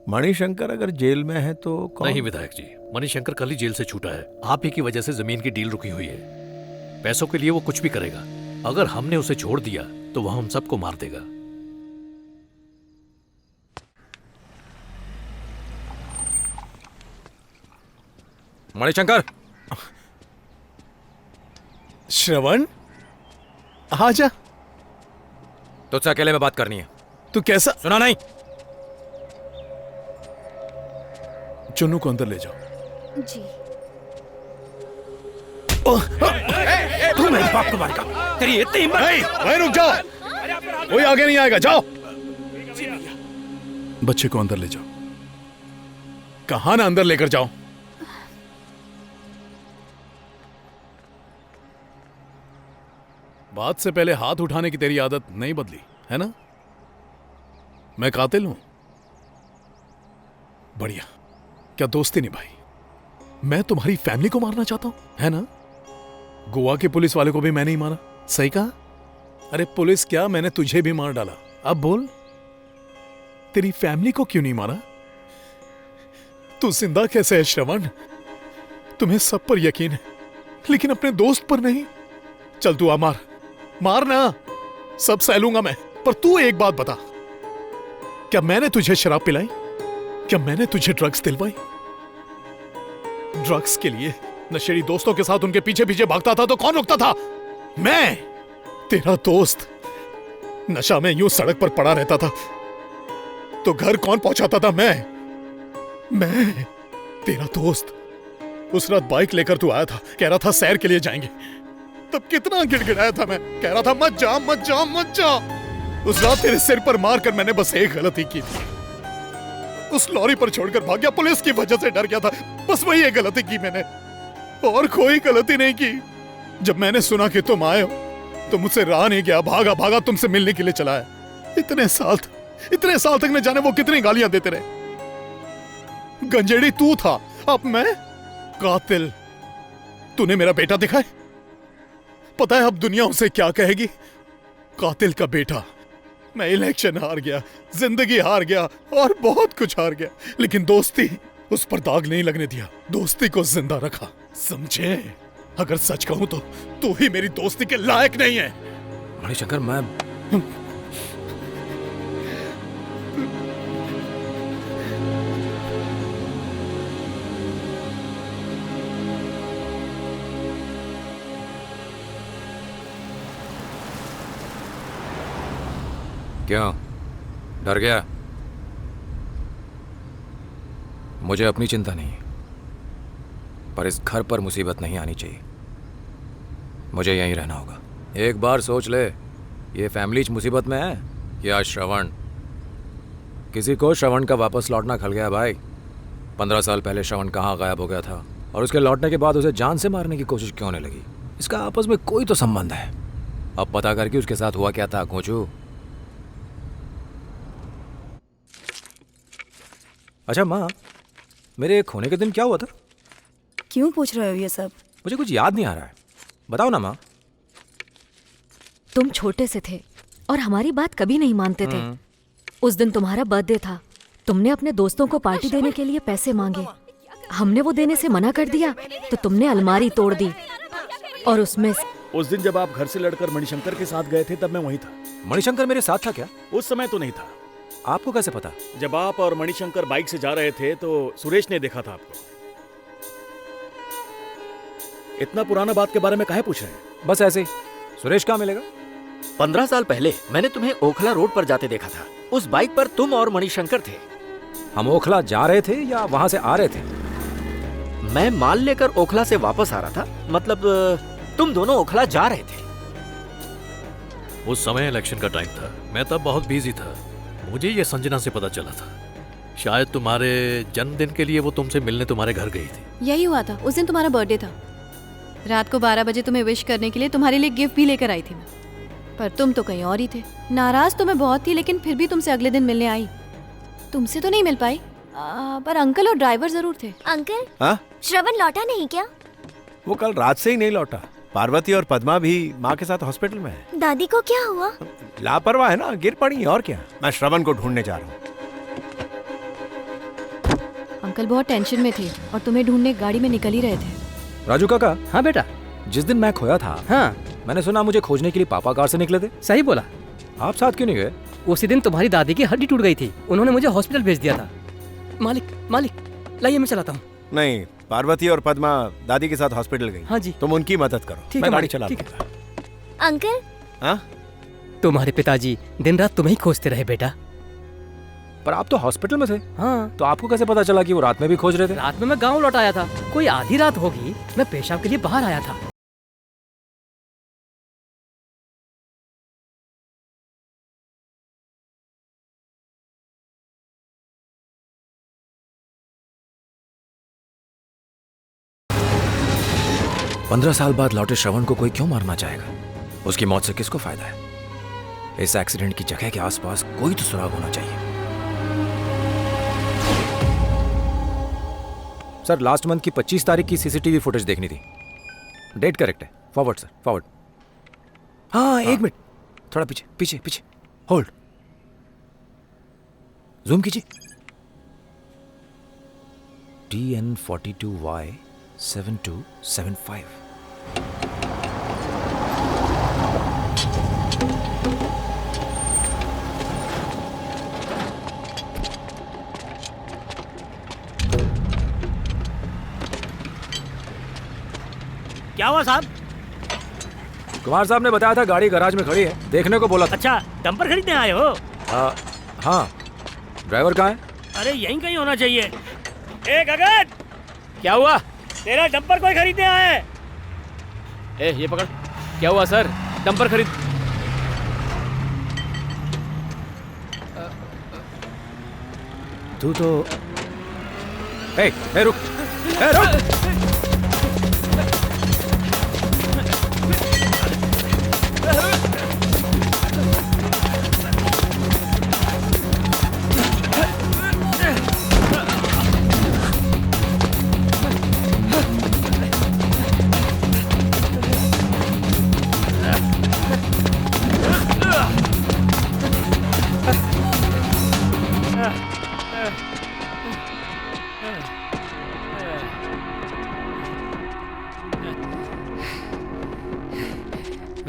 G: मणिशंकर अगर जेल में है तो कौन?
H: नहीं विधायक जी, मणिशंकर कल ही जेल से छूटा है। आप ही की वजह से जमीन की डील रुकी हुई है। पैसों के लिए वो कुछ भी करेगा। अगर हमने उसे छोड़ दिया तो वह हम सबको मार देगा।
A: मणिशंकर,
O: श्रवण, आजा।
A: तुझसे अकेले में बात करनी है।
O: तू कैसा?
A: सुना नहीं?
O: चुन्नू को अंदर ले जाओ।
F: जी।
O: तू मेरे बाप को मारेगा? तेरी इतनी हिम्मत? नहीं, रुक जाओ। कोई आगे नहीं आएगा, जाओ। बच्चे को अंदर ले जाओ। कहा ना अंदर लेकर जाओ। बात से पहले हाथ उठाने की तेरी आदत नहीं बदली है ना? मैं कातिल हूं? बढ़िया, क्या दोस्ती निभाई? मैं तुम्हारी फैमिली को मारना चाहता हूं, है ना? गोवा के पुलिस वाले को भी मैंने ही मारा, सही कहा? अरे पुलिस क्या, मैंने तुझे भी मार डाला। अब बोल, तेरी फैमिली को क्यों नहीं मारा? तू जिंदा कैसे है श्रवण? तुम्हें सब पर यकीन है, लेकिन अपने दोस्त पर नहीं। चल तू आ, मार ना, सब सह लूंगा मैं। पर तू एक बात बता, क्या मैंने तुझे शराब पिलाई? क्या मैंने तुझे ड्रग्स दिलवाई? ड्रग्स के लिए नशेड़ी दोस्तों के साथ उनके पीछे पीछे भागता था तो कौन रोकता था? मैं, तेरा दोस्त। नशा में यूं सड़क पर पड़ा रहता था तो घर कौन पहुंचाता था? मैं, तेरा दोस्त। उस रात बाइक लेकर तू आया था, कह रहा था सैर के लिए जाएंगे। तब कितना गिड़गिड़ाया था मैं, कह रहा था मत जा, मत जा, मत जा। उस रात तेरे सिर पर मार कर मैंने बस एक गलती की थी, उस लॉरी पर छोड़कर भाग गया। पुलिस की वजह से डर गया था, बस वही एक गलती की मैंने, और कोई गलती नहीं की। जब मैंने सुना कि तुम आए हो तो मुझसे रहा नहीं गया, भागा भागा तुमसे मिलने के लिए चला आया। इतने साल तक न जाने वो कितनी गालियां देते रहे। गंजेड़ी तू था, अब मैं कातिल। तूने मेरा बेटा देखा है? पता है अब दुनिया उसे क्या कहेगी? कातिल का बेटा। मैं इलेक्शन हार गया, जिंदगी हार गया और बहुत कुछ हार गया, लेकिन दोस्ती, उस पर दाग नहीं लगने दिया। दोस्ती को जिंदा रखा, समझे? अगर सच कहूं तो तू ही मेरी दोस्ती के लायक नहीं है।
A: मणिशंकर, मैं क्यों डर गया? मुझे अपनी चिंता नहीं, पर इस घर पर मुसीबत नहीं आनी चाहिए। मुझे यहीं रहना होगा। एक बार सोच ले, ये फैमिली मुसीबत में है या श्रवण? किसी को श्रवण का वापस लौटना खल गया भाई। 15 साल पहले श्रवण कहाँ गायब हो गया था और उसके लौटने के बाद उसे जान से मारने की कोशिश क्यों होने लगी? इसका आपस में कोई तो संबंध है। अब पता करके उसके साथ हुआ क्या था कोचू। अच्छा माँ, मेरे खोने के दिन क्या हुआ था?
F: क्यों पूछ रहे हो ये सब?
A: मुझे कुछ याद नहीं आ रहा है, बताओ ना माँ।
E: तुम छोटे से थे और हमारी बात कभी नहीं मानते थे। उस दिन तुम्हारा बर्थडे था। तुमने अपने दोस्तों को पार्टी देने के लिए पैसे मांगे। हमने वो देने से मना कर दिया तो तुमने अलमारी तोड़ दी और उसमें
D: उस दिन जब आप घर से लड़कर मणिशंकर के साथ गए थे तब मैं वहीं था।
A: मणिशंकर मेरे साथ था क्या?
D: उस समय तो नहीं था।
A: आपको कैसे पता?
D: जब आप और मणिशंकर बाइक से जा रहे थे तो सुरेश ने देखा था आपको। इतना पुराना बात के बारे में काहे पूछ रहे हैं?
A: बस ऐसे ही। सुरेश कहाँ मिलेगा?
B: 15 साल पहले मैंने तुम्हें ओखला रोड पर जाते देखा था। उस बाइक पर तुम और मणिशंकर थे।
A: हम ओखला जा रहे थे या वहां से आ रहे थे?
B: मैं माल लेकर ओखला से वापस आ रहा था। मतलब तुम दोनों ओखला जा रहे थे।
H: उस समय इलेक्शन का टाइम था, मैं तब बहुत बिजी था। मुझे ये संजना से पता चला था। शायद तुम्हारे जन्मदिन के लिए वो तुमसे मिलने तुम्हारे घर गई थी।
L: यही हुआ था। उस दिन तुम्हारा बर्थडे था। रात को 12 बजे तुम्हें विश करने के लिए तुम्हारे लिए गिफ्ट भी लेकर आई थी मैं, पर तुम तो कहीं और ही थे। नाराज तो मैं बहुत थी, लेकिन फिर भी तुमसे अगले दिन मिलने आई। तुमसे तो नहीं मिल पाई, पर अंकल और ड्राइवर जरूर थे।
J: अंकल,
G: हाँ?
J: श्रवण लौटा नहीं क्या?
G: वो कल रात से ही नहीं लौटा। पार्वती और पद्मा भी माँ के साथ हॉस्पिटल में है।
J: दादी को क्या हुआ?
G: लापरवाह है ना, गिर पड़ी और क्या। मैं श्रवण को ढूंढने जा रहा हूँ।
L: अंकल बहुत टेंशन में थे और तुम्हें ढूंढने गाड़ी में निकल ही रहे थे।
A: राजू काका।
Q: हाँ बेटा।
A: जिस दिन मैं खोया था,
Q: हाँ,
A: मैंने सुना मुझे खोजने के लिए पापा कार से निकले थे।
Q: सही बोला।
A: आप साथ क्यों नहीं गए?
Q: उसी दिन तुम्हारी दादी की हड्डी टूट गई थी, उन्होंने मुझे हॉस्पिटल भेज दिया था। मालिक लाइए मैं चलाता हूँ।
G: नहीं, पार्वती और पद्मा दादी के साथ हॉस्पिटल गई।
Q: हाँ जी।
G: तुम उनकी मदद करो,
Q: ठीक
G: मैं
Q: है
G: गाड़ी
Q: मालिक,
G: चला
Q: ठीक
G: दूंगा।
J: अंकल,
G: हाँ?
Q: तुम्हारे पिताजी दिन रात तुम्हें ही खोजते रहे बेटा।
A: पर आप तो हॉस्पिटल में थे।
Q: हाँ।
A: तो आपको कैसे पता चला कि वो रात में भी खोज रहे थे?
Q: रात में मैं गाँव लौट आया था। कोई आधी रात होगी, मैं पेशाब के लिए बाहर आया था।
A: पंद्रह साल बाद लौटे श्रवण को कोई क्यों मारना चाहेगा? उसकी मौत से किसको फायदा है? इस एक्सीडेंट की जगह के आसपास कोई तो सुराग होना चाहिए। सर, लास्ट मंथ की 25 तारीख की सीसीटीवी फुटेज देखनी थी। डेट करेक्ट है। Forward sir, forward. हाँ, एक मिनट, थोड़ा पीछे पीछे पीछे। होल्ड, जूम कीजिए। TN42Y 7275।
M: क्या हुआ साहब?
A: कुमार साहब ने बताया था गाड़ी गैराज में खड़ी है, देखने को बोला था।
M: अच्छा, डंपर खरीदने आए हो?
A: हाँ। ड्राइवर कहाँ है?
M: अरे यहीं कहीं होना चाहिए। ए गगन, क्या हुआ? तेरा डंपर कोई खरीदने आया है?
Q: ए, ये पकड़। क्या हुआ सर? डंपर खरीद।
A: तू तो ए, रुक, रुक।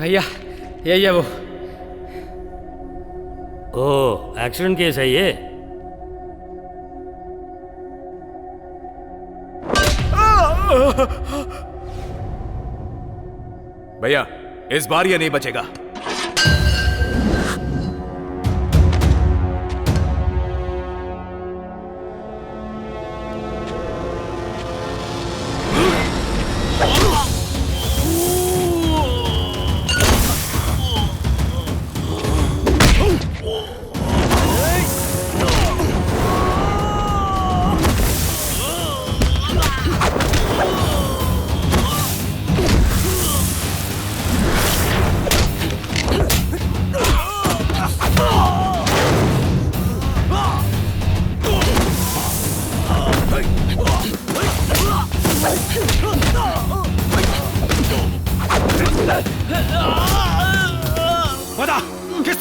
Q: भैया, यही है वो।
M: ओह, एक्सीडेंट केस है ये।
K: भैया, इस बार ये नहीं बचेगा।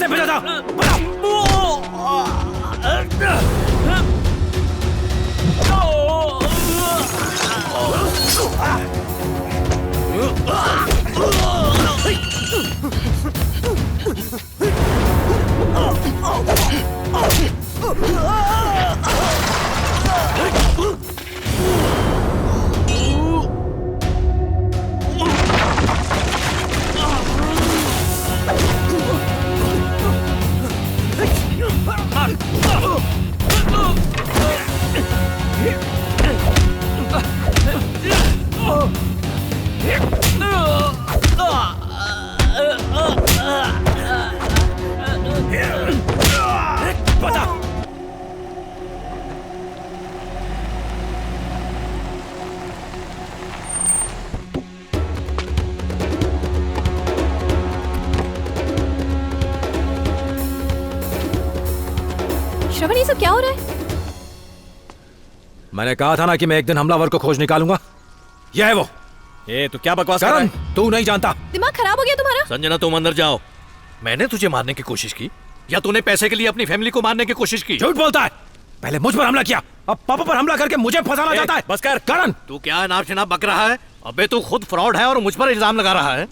A: बजा था,
L: श्रवण, ये सब क्या हो रहा है?
A: मैंने कहा था ना कि मैं एक दिन हमलावर को खोज निकालूंगा। यह है वो।
C: ए, तो क्या बकवास कर रहा है?
A: तू नहीं जानता।
L: दिमाग खराब हो गया तुम्हारा?
H: संजना, तुम अंदर जाओ। मैंने तुझे मारने की कोशिश की या तूने पैसे के लिए अपनी फैमिली को मारने की कोशिश की?
A: झूठ बोलता है। पहले मुझ पर हमला किया, अब पापा पर हमला करके मुझे फंसाना चाहता है।
H: बस कर।
A: करण,
H: तू क्या नाम शनाब बक रहा है? अबे तू खुद फ्रॉड है और मुझ पर इल्जाम लगा रहा है।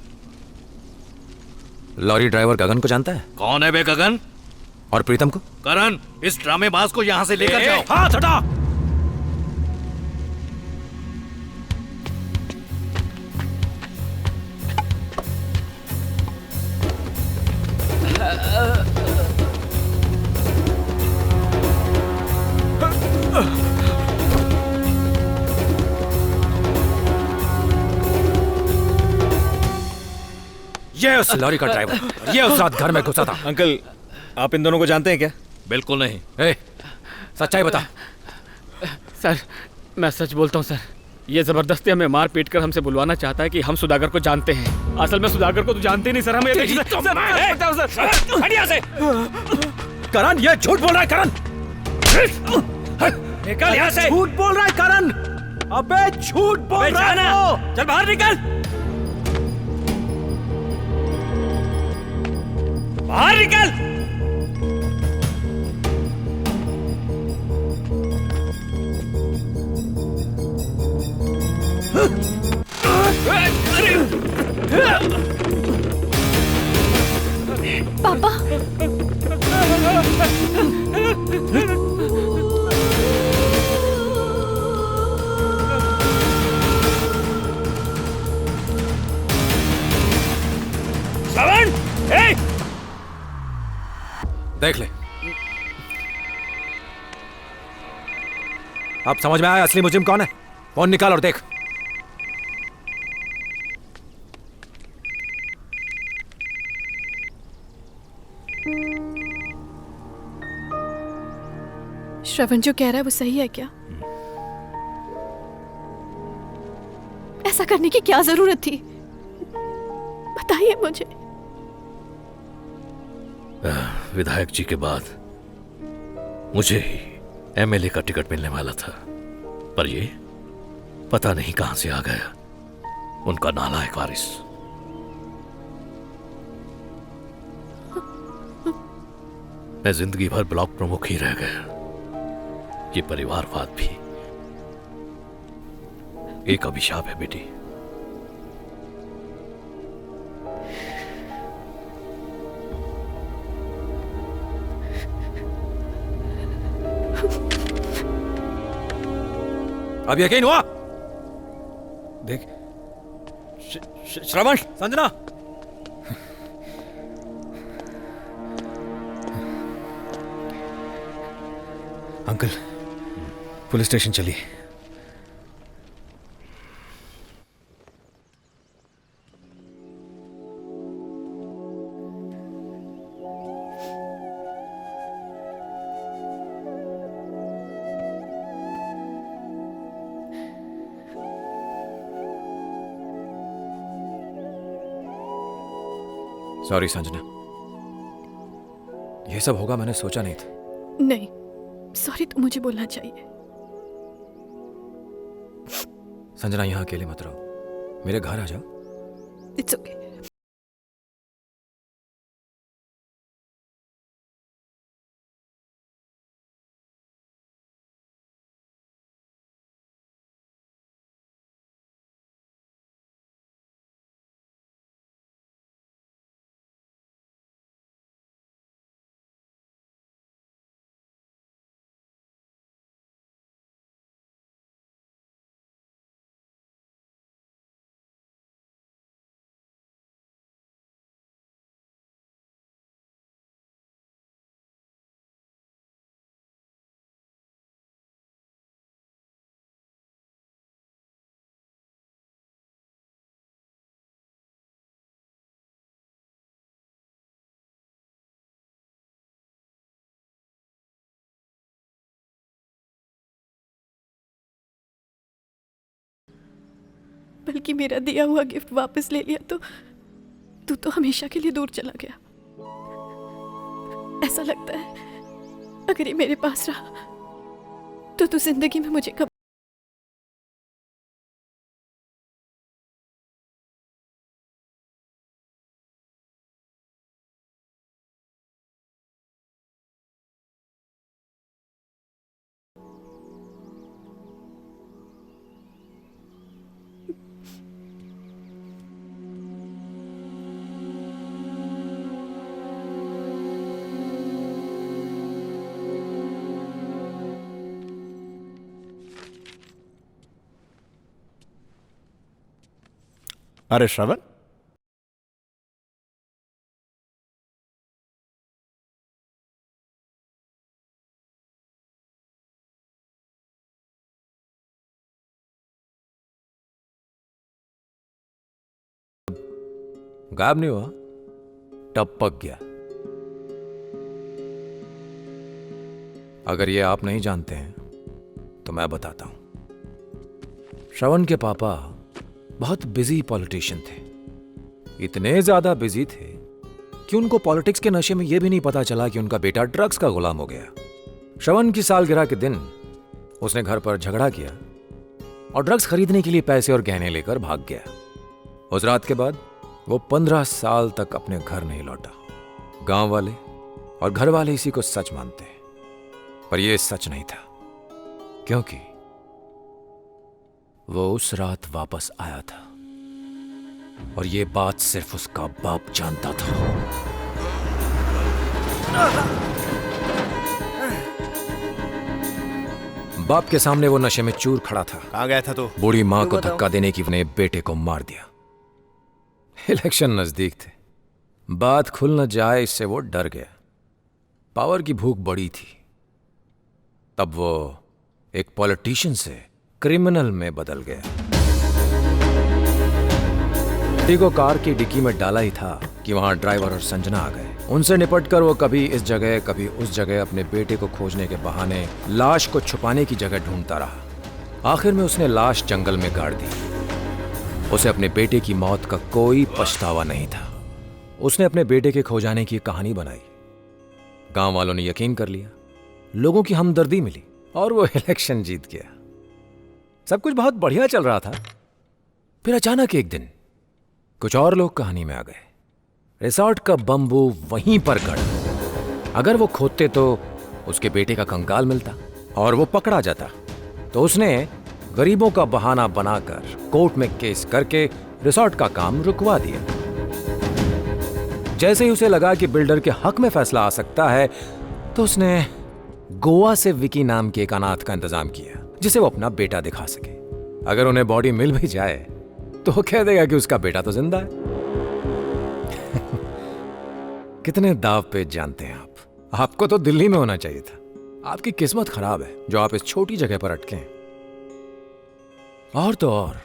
A: लॉरी ड्राइवर गगन को जानता है?
H: कौन है बे गगन?
A: और प्रीतम को?
H: करण, इस ड्रामेबाज को यहाँ से लेकर जाओ।
A: हाथ हटा। ये उस लॉरी का ड्राइवर, ये उस रात घर में घुसा था।
C: अंकल, आप इन दोनों को जानते हैं क्या?
H: बिल्कुल नहीं।
A: ए, सच्चाई बता।
Q: सर, मैं सच बोलता हूँ सर। ये जबरदस्ती हमें मार पीट कर हमसे बुलवाना चाहता है कि हम सुदागर को जानते हैं। असल में सुदागर को तो जानते ही नहीं सर। हमें
A: करण, ये झूठ बोल रहा है। करण,
Q: निकल यहाँ से।
A: झूठ बोल रहा है करण। अबे झूठ बोल रहा है।
Q: चल बाहर निकल, बाहर निकल।
L: पापा,
Q: श्रवण,
A: देख ले, अब समझ में आया असली मुजरिम कौन है। फोन निकाल और देख।
L: श्रवण जो कह रहा है वो सही है क्या? ऐसा करने की क्या जरूरत थी? बताइए मुझे।
H: विधायक जी के बाद मुझे ही एमएलए का टिकट मिलने वाला था, पर ये पता नहीं कहां से आ गया उनका नालायक वारिस। मैं जिंदगी भर ब्लॉक प्रमुख ही रह गया। ये परिवारवाद भी एक अभिशाप है बेटी।
A: अब यकीन हुआ?
C: देख, श्रवण,
A: संजना,
C: अंकल, पुलिस स्टेशन चलिए।
A: सॉरी संजना, ये सब होगा मैंने सोचा नहीं था।
L: नहीं, सॉरी तो मुझे बोलना चाहिए।
A: संजना, यहाँ अकेले मत रहो, मेरे घर आ जाओ।
L: It's okay. बल्कि मेरा दिया हुआ गिफ्ट वापस ले लिया तो तू तो हमेशा के लिए दूर चला गया। ऐसा लगता है अगर ये मेरे पास रहा तो तू जिंदगी में मुझे कब
G: अरे श्रवण,
A: गायब नहीं हुआ, टपक गया। अगर ये आप नहीं जानते हैं तो मैं बताता हूं। श्रवण के पापा बहुत बिजी पॉलिटिशियन थे। इतने ज्यादा बिजी थे कि उनको पॉलिटिक्स के नशे में यह भी नहीं पता चला कि उनका बेटा ड्रग्स का गुलाम हो गया। श्रवण की सालगिरह के दिन उसने घर पर झगड़ा किया और ड्रग्स खरीदने के लिए पैसे और गहने लेकर भाग गया। उस रात के बाद वो 15 साल तक अपने घर नहीं लौटा। गांव वाले और घर वाले इसी को सच मानते हैं, पर यह सच नहीं था, क्योंकि वो उस रात वापस आया था और ये बात सिर्फ उसका बाप जानता था। बाप के सामने वो नशे में चूर खड़ा था।
G: कहां गया था तू?
A: बूढ़ी मां को धक्का देने की अपने बेटे को मार दिया। इलेक्शन नजदीक थे, बात खुल न जाए इससे वो डर गया। पावर की भूख बड़ी थी। तब वो एक पॉलिटिशियन से क्रिमिनल में बदल गया। गाड़ी को कार की डिक्की में डाला ही था कि वहां ड्राइवर और संजना आ गए। उनसे निपटकर वो कभी इस जगह कभी उस जगह अपने बेटे को खोजने के बहाने लाश को छुपाने की जगह ढूंढता रहा। आखिर में उसने लाश जंगल में गाड़ दी। उसे अपने बेटे की मौत का कोई पछतावा नहीं था। उसने अपने बेटे के खो जाने की कहानी बनाई। गांव वालों ने यकीन कर लिया, लोगों की हमदर्दी मिली और वो इलेक्शन जीत गया। सब कुछ बहुत बढ़िया चल रहा था। फिर अचानक एक दिन कुछ और लोग कहानी में आ गए। रिसोर्ट का बंबू वहीं पर गड़ा। अगर वो खोदते तो उसके बेटे का कंकाल मिलता और वो पकड़ा जाता। तो उसने गरीबों का बहाना बनाकर कोर्ट में केस करके रिसोर्ट का काम रुकवा दिया। जैसे ही उसे लगा कि बिल्डर के हक में फैसला आ सकता है, तो उसने गोवा से विकी नाम के एक अनाथ का इंतजाम किया जिसे वो अपना बेटा दिखा सके। अगर उन्हें बॉडी मिल भी जाए तो वो कह देगा कि उसका बेटा तो जिंदा है। कितने दाव पेच जानते हैं आप। आपको तो दिल्ली में होना चाहिए था। आपकी किस्मत खराब है जो आप इस छोटी जगह पर अटके हैं। और तो और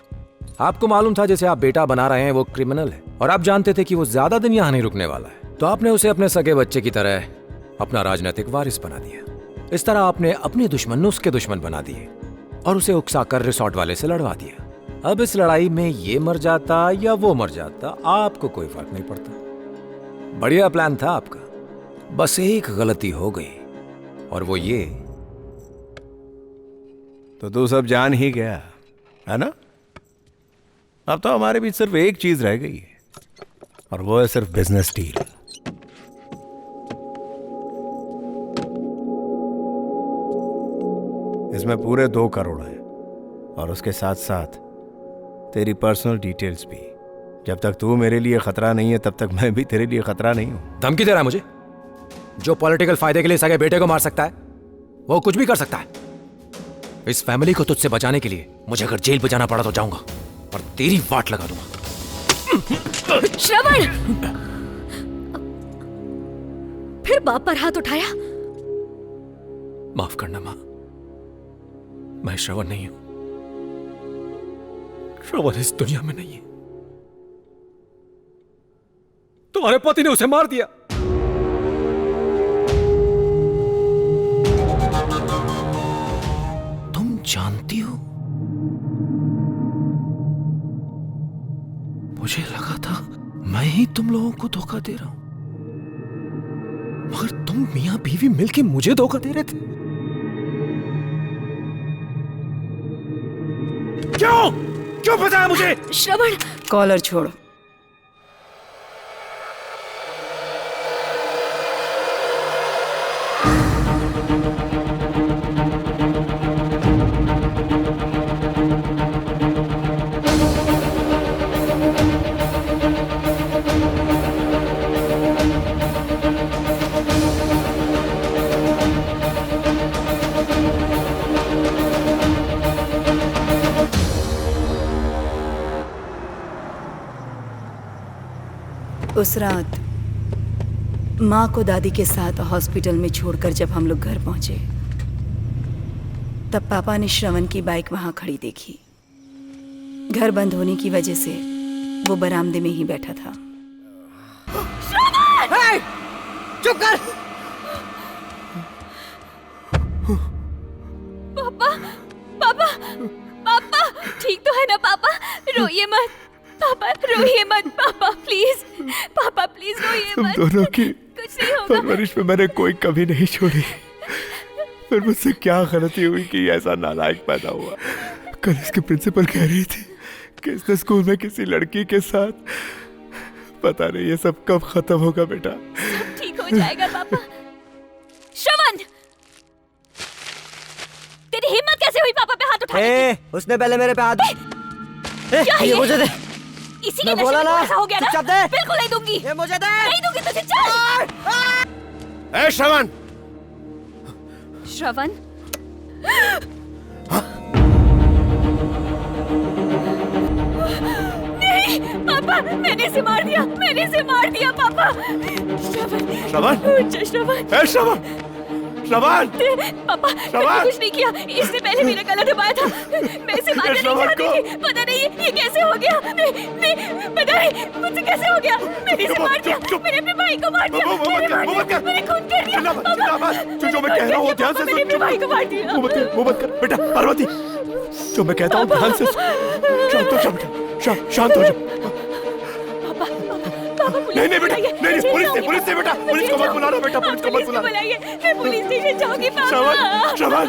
A: आपको मालूम था जिसे आप बेटा बना रहे हैं वो क्रिमिनल है, और आप जानते थे कि वो ज्यादा दिन यहां नहीं रुकने वाला है। तो आपने उसे अपने सगे बच्चे की तरह अपना राजनीतिक वारिस बना दिया। इस तरह आपने अपने दुश्मन उसके दुश्मन बना दिए और उसे उकसाकर रिसोर्ट वाले से लड़वा दिया। अब इस लड़ाई में ये मर जाता या वो मर जाता, आपको कोई फर्क नहीं पड़ता। बढ़िया प्लान था आपका, बस एक गलती हो गई, और वो ये।
G: तो तू सब जान ही गया है ना। अब तो हमारे बीच सिर्फ एक चीज रह गई है, और वो है सिर्फ बिजनेस डील। इसमें पूरे 2 करोड़ है, और उसके साथ साथ तेरी पर्सनल डिटेल्स भी। जब तक तू मेरे लिए खतरा नहीं है तब तक मैं भी तेरे लिए खतरा नहीं हूं।
A: धमकी दे रहा है मुझे? जो पॉलिटिकल फायदे के लिए सगे बेटे को मार सकता है वो कुछ भी कर सकता है। इस फैमिली को तुझसे बचाने के लिए मुझे अगर जेल पे जाना पड़ा तो जाऊंगा, पर तेरी वाट लगा दूंगा।
E: श्रवण! फिर बाप पर हाथ उठाया?
A: माफ करना मां, मैं श्रवण नहीं हूं। श्रवण इस दुनिया में नहीं है। तुम्हारे पति ने उसे मार दिया। तुम जानती हो तुम लोगों को धोखा दे रहा हूं, मगर तुम मियां बीवी मिलके मुझे धोखा दे रहे थे। क्यों क्यों बताया मुझे?
F: श्रवण, कॉलर छोड़ो। उस रात माँ को दादी के साथ हॉस्पिटल में छोड़कर जब हम लोग घर पहुंचे, तब पापा ने श्रवण की बाइक वहां खड़ी देखी। घर बंद होने की वजह से वो बरामदे में ही बैठा था।
B: हे! चुप कर!
L: पापा, पापा, पापा, ठीक तो है ना पापा? रोइए मत, पापा रोइए मत, पापा प्लीज, पापा प्लीज रोइए
G: तुम
L: मत।
G: दोनों की
L: कुछ नहीं होगा।
G: परवरिश में मैंने कोई कभी नहीं छोड़ी। फिर मुझसे क्या गलती हुई कि ऐसा नालायक पैदा हुआ। कल इसके प्रिंसिपल कह रही थी कि इसने स्कूल में किसी लड़की के साथ, पता नहीं ये सब कब खत्म होगा बेटा।
L: सब ठीक हो जाएगा पापा। श्रवण, तेरी हिम्मत कैसे हुई पापा पे हाथ उठाने की?
B: उसने पहले मेरे पे हाथ।
L: क्या
B: ये मुझे दे।
L: इसी
B: मैं
L: के
B: बोला
L: नशे में
B: ना,
L: ऐसा हो गया ना?
B: चुपचाप दे।
L: बिल्कुल नहीं दूंगी।
B: ये मुझे दे।
L: नहीं दूंगी तुझे, चल।
I: ए श्रवण,
L: श्रवण, नहीं पापा, मैंने इसे मार दिया, मैंने इसे मार दिया पापा। श्रवण,
I: श्रवण,
L: उठ जा श्रवण।
I: ए श्रवण, श्रवण,
L: पापा मैंने कुछ नहीं किया, इसने पहले मेरा गला दबाया था। मैं इसे मारना नहीं चाहती थी, पता नहीं ये कैसे हो गया। नहीं, पता नहीं मुझसे कैसे हो गया। मैंने इसे मार दिया, मैंने अपने भाई को मार दिया, मैंने खून कर दिया।
G: जो मैं कह रहा हूँ ध्यान से सुन।
L: मैंने अपने भाई को मार दिया।
G: वो मत कर बेटा। पार्वती, जो मैं कहता हूँ ध्यान से सुन। शांत हो जा बेटा, शांत हो जा। नहीं नहीं बेटा, नहीं पुलिस से बेटा, पुलिस को मत बुलाना बेटा, पुलिस को मत बुलाना।
L: मैं पुलिस स्टेशन जाऊंगी पापा।
G: श्रवण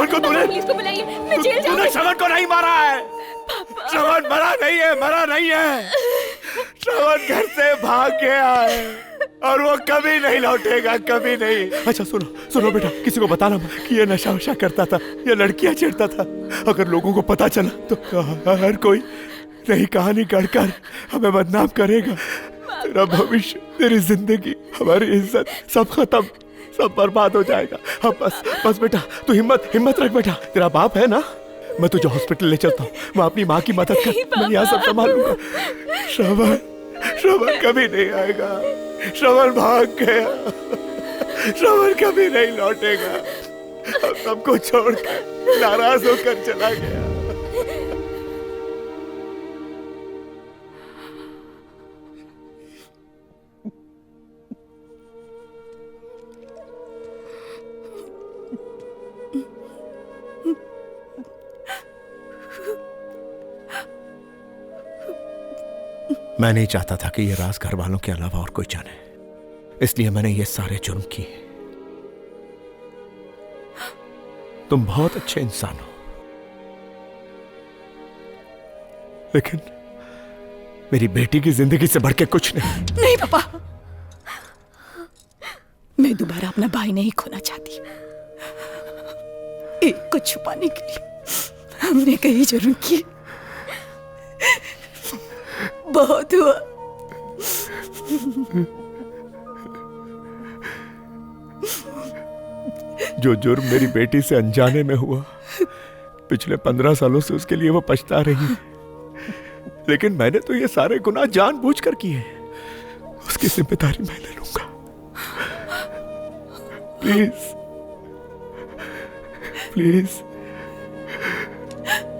G: को तूने,
L: पुलिस को बुलाइए, मैं जेल
G: तूने
L: जाऊंगी।
G: श्रवण को नहीं मारा है। श्रवण मरा नहीं है। श्रवण घर से भाग गया है और वो कभी नहीं लौटेगा, कभी नहीं। अच्छा सुनो बेटा, किसी को बताना मत कि ये नशा वशा करता था, ये लड़कियां छेड़ता था। अगर लोगों को पता चला तो हर कोई नई कहानी गढ़कर हमें बदनाम करेगा। तेरा भविष्य, तेरी जिंदगी, हमारी इज्जत सब खत्म, सब बर्बाद हो जाएगा। अब बस बेटा, तू हिम्मत रख बेटा। तेरा बाप है ना, मैं तुझे हॉस्पिटल ले चलता हूँ। मैं अपनी माँ की मदद कर, मैं यहाँ सब संभालूंगा। श्रवण कभी नहीं आएगा। श्रवण भाग गया। श्रवण कभी नहीं लौटेगा। अब सबको छोड़कर नाराज होकर चला गया। मैं नहीं चाहता था कि ये राज घर वालों के अलावा और कोई जाने, इसलिए मैंने ये सारे जुर्म किए। तुम बहुत अच्छे इंसान हो, लेकिन मेरी बेटी की जिंदगी से बढ़ के कुछ नहीं।
F: नहीं पापा, मैं दोबारा अपना भाई नहीं खोना चाहती। एक को छुपाने के लिए हमने कई जुर्म किए, बहुत हुआ।
G: जो जुर्म मेरी बेटी से अनजाने में हुआ, पिछले 15 सालों से उसके लिए वो पछता रही है। लेकिन मैंने तो ये सारे गुनाह जानबूझकर किए, उसकी जिम्मेदारी मैं ले लूंगा। प्लीज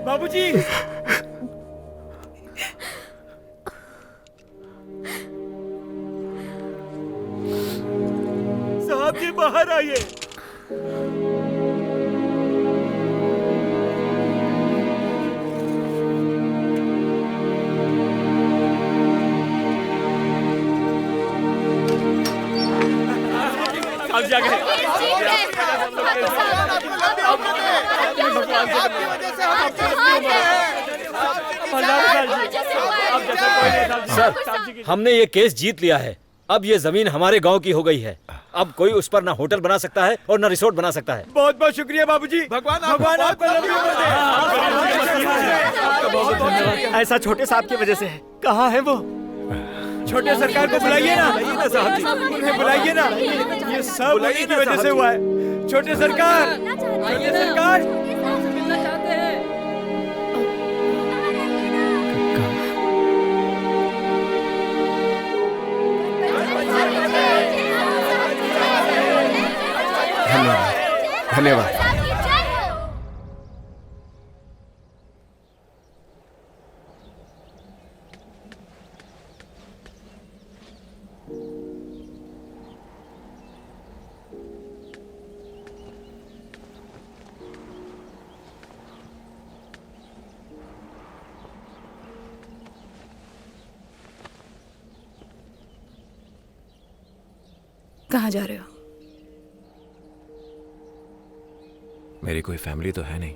D: बाबूजी, साहब जी बाहर आइए।
Q: साहब जी आ गए।
C: सर, हमने ये केस जीत लिया है। अब ये जमीन हमारे गांव की हो गई है। अब कोई उस पर ना होटल बना सकता है और ना रिसोर्ट बना सकता है।
D: बहुत बहुत शुक्रिया बाबूजी। भगवान आपको लंबी उम्र दे। ऐसा छोटे साहब की वजह से है। कहाँ है वो? छोटे सरकार को बुलाइए ना साहब जी, उन्हें बुलाइए ना। ये सब उन्हीं की वजह से हुआ है। छोटे सरकार, छोटे सरकार।
G: धन्यवाद, धन्यवाद।
F: कहाँ जा रहे हो?
S: मेरी कोई फैमिली तो है नहीं।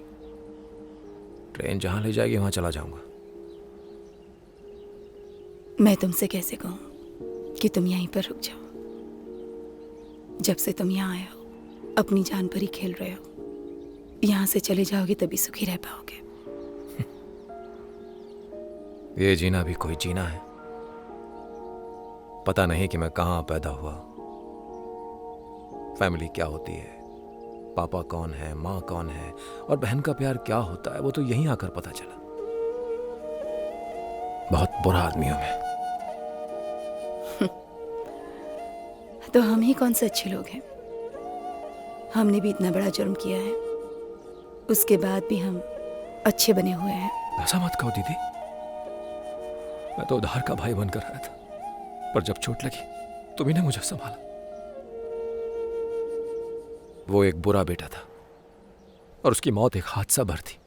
S: ट्रेन जहां ले जाएगी वहां चला जाऊंगा।
F: मैं तुमसे कैसे कहूँ कि तुम यहीं पर रुक जाओ? जब से तुम यहाँ आए हो अपनी जान पर ही खेल रहे हो। यहाँ से चले जाओगे तभी सुखी रह पाओगे।
S: ये जीना भी कोई जीना है। पता नहीं कि मैं कहाँ पैदा हुआ, फैमिली क्या होती है, पापा कौन है, माँ कौन है और बहन का प्यार क्या होता है, वो तो यहीं आकर पता चला। बहुत बुरा आदमी हूं मैं।
F: तो हम ही कौन से अच्छे लोग हैं? हमने भी इतना बड़ा जुर्म किया है, उसके बाद भी हम अच्छे बने हुए हैं।
S: ऐसा मत कहो दीदी। मैं तो उधार का भाई बनकर आया था, पर जब चोट लगी तुम्ही ने मुझे संभाला। वो एक बुरा बेटा था और उसकी मौत एक हादसा भर थी।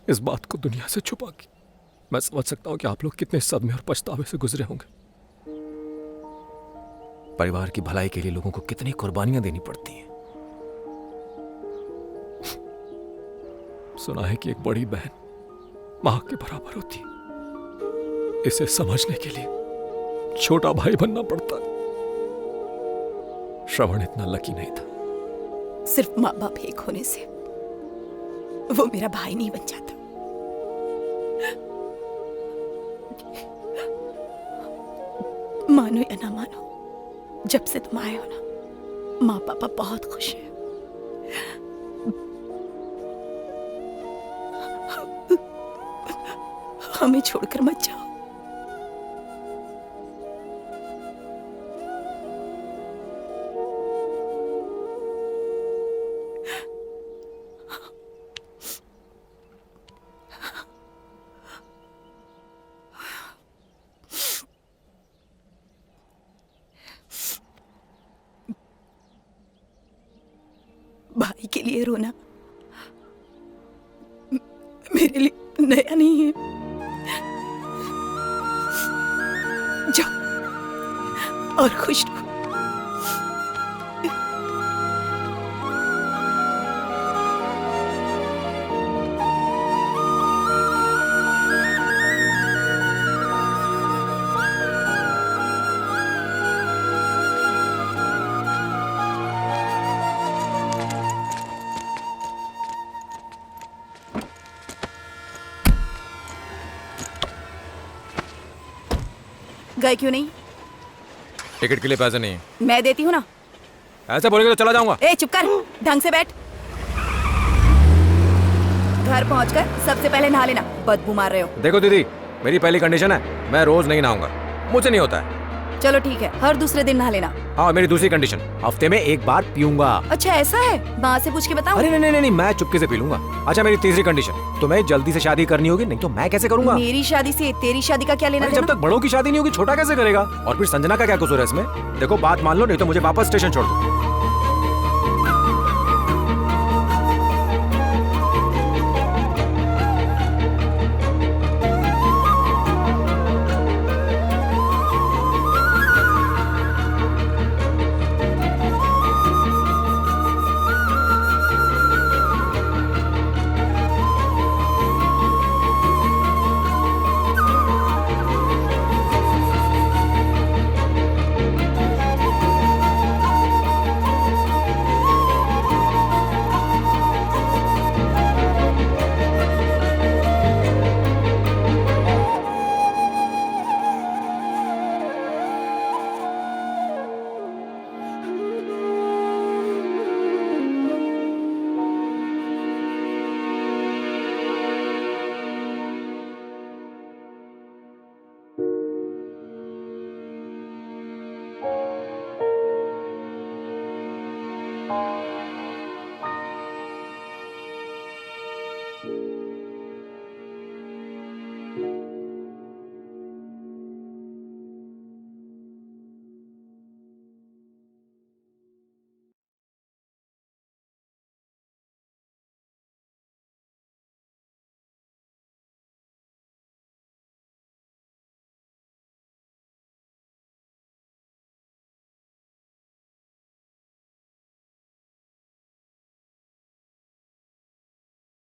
S: इस बात को दुनिया से छुपा के मैं समझ सकता हूं कि आप लोग कितने सदमे और पछतावे से गुजरे होंगे। परिवार की भलाई के लिए लोगों को कितनी कुर्बानियां देनी पड़ती हैं। सुना है कि एक बड़ी बहन मां के बराबर होती है। इसे समझने के लिए छोटा भाई बनना पड़ता है। श्रवण इतना लकी नहीं था।
F: सिर्फ माँ बाप एक होने से वो मेरा भाई नहीं बन जाता। मानो या ना मानो, जब से तुम आए हो ना, माँ पापा बहुत खुश हैं। हमें छोड़कर मत जाओ। भाई के लिए रोना मेरे लिए नया नहीं है। जाओ और खुश रहो। गए क्यों नहीं?
S: टिकट के लिए पैसे नहीं है।
F: मैं देती हूँ ना।
S: ऐसे बोलेंगे तो चला जाऊंगा।
F: ए चुप कर, ढंग से बैठ। घर पहुंचकर सबसे पहले नहा लेना, बदबू मार रहे हो।
S: देखो दीदी, मेरी पहली कंडीशन है, मैं रोज नहीं नहाऊंगा, मुझे नहीं होता है।
F: चलो ठीक है, हर दूसरे दिन नहा लेना।
S: हाँ, मेरी दूसरी कंडीशन, हफ्ते में एक बार पीऊंगा।
F: अच्छा ऐसा है, माँ से पूछ के बताऊं?
S: अरे नहीं नहीं नहीं, मैं चुपके से पी लूंगा। अच्छा मेरी तीसरी कंडीशन, तुम्हें जल्दी से शादी करनी होगी, नहीं तो मैं कैसे करूंगा?
F: मेरी शादी से तेरी शादी का क्या लेना देना?
S: जब तक बड़ों की शादी नहीं होगी छोटा कैसे करेगा? और फिर संजना का क्या कसूर है इसमें? देखो बात मान लो, नहीं तो मुझे वापस स्टेशन छोड़ दो।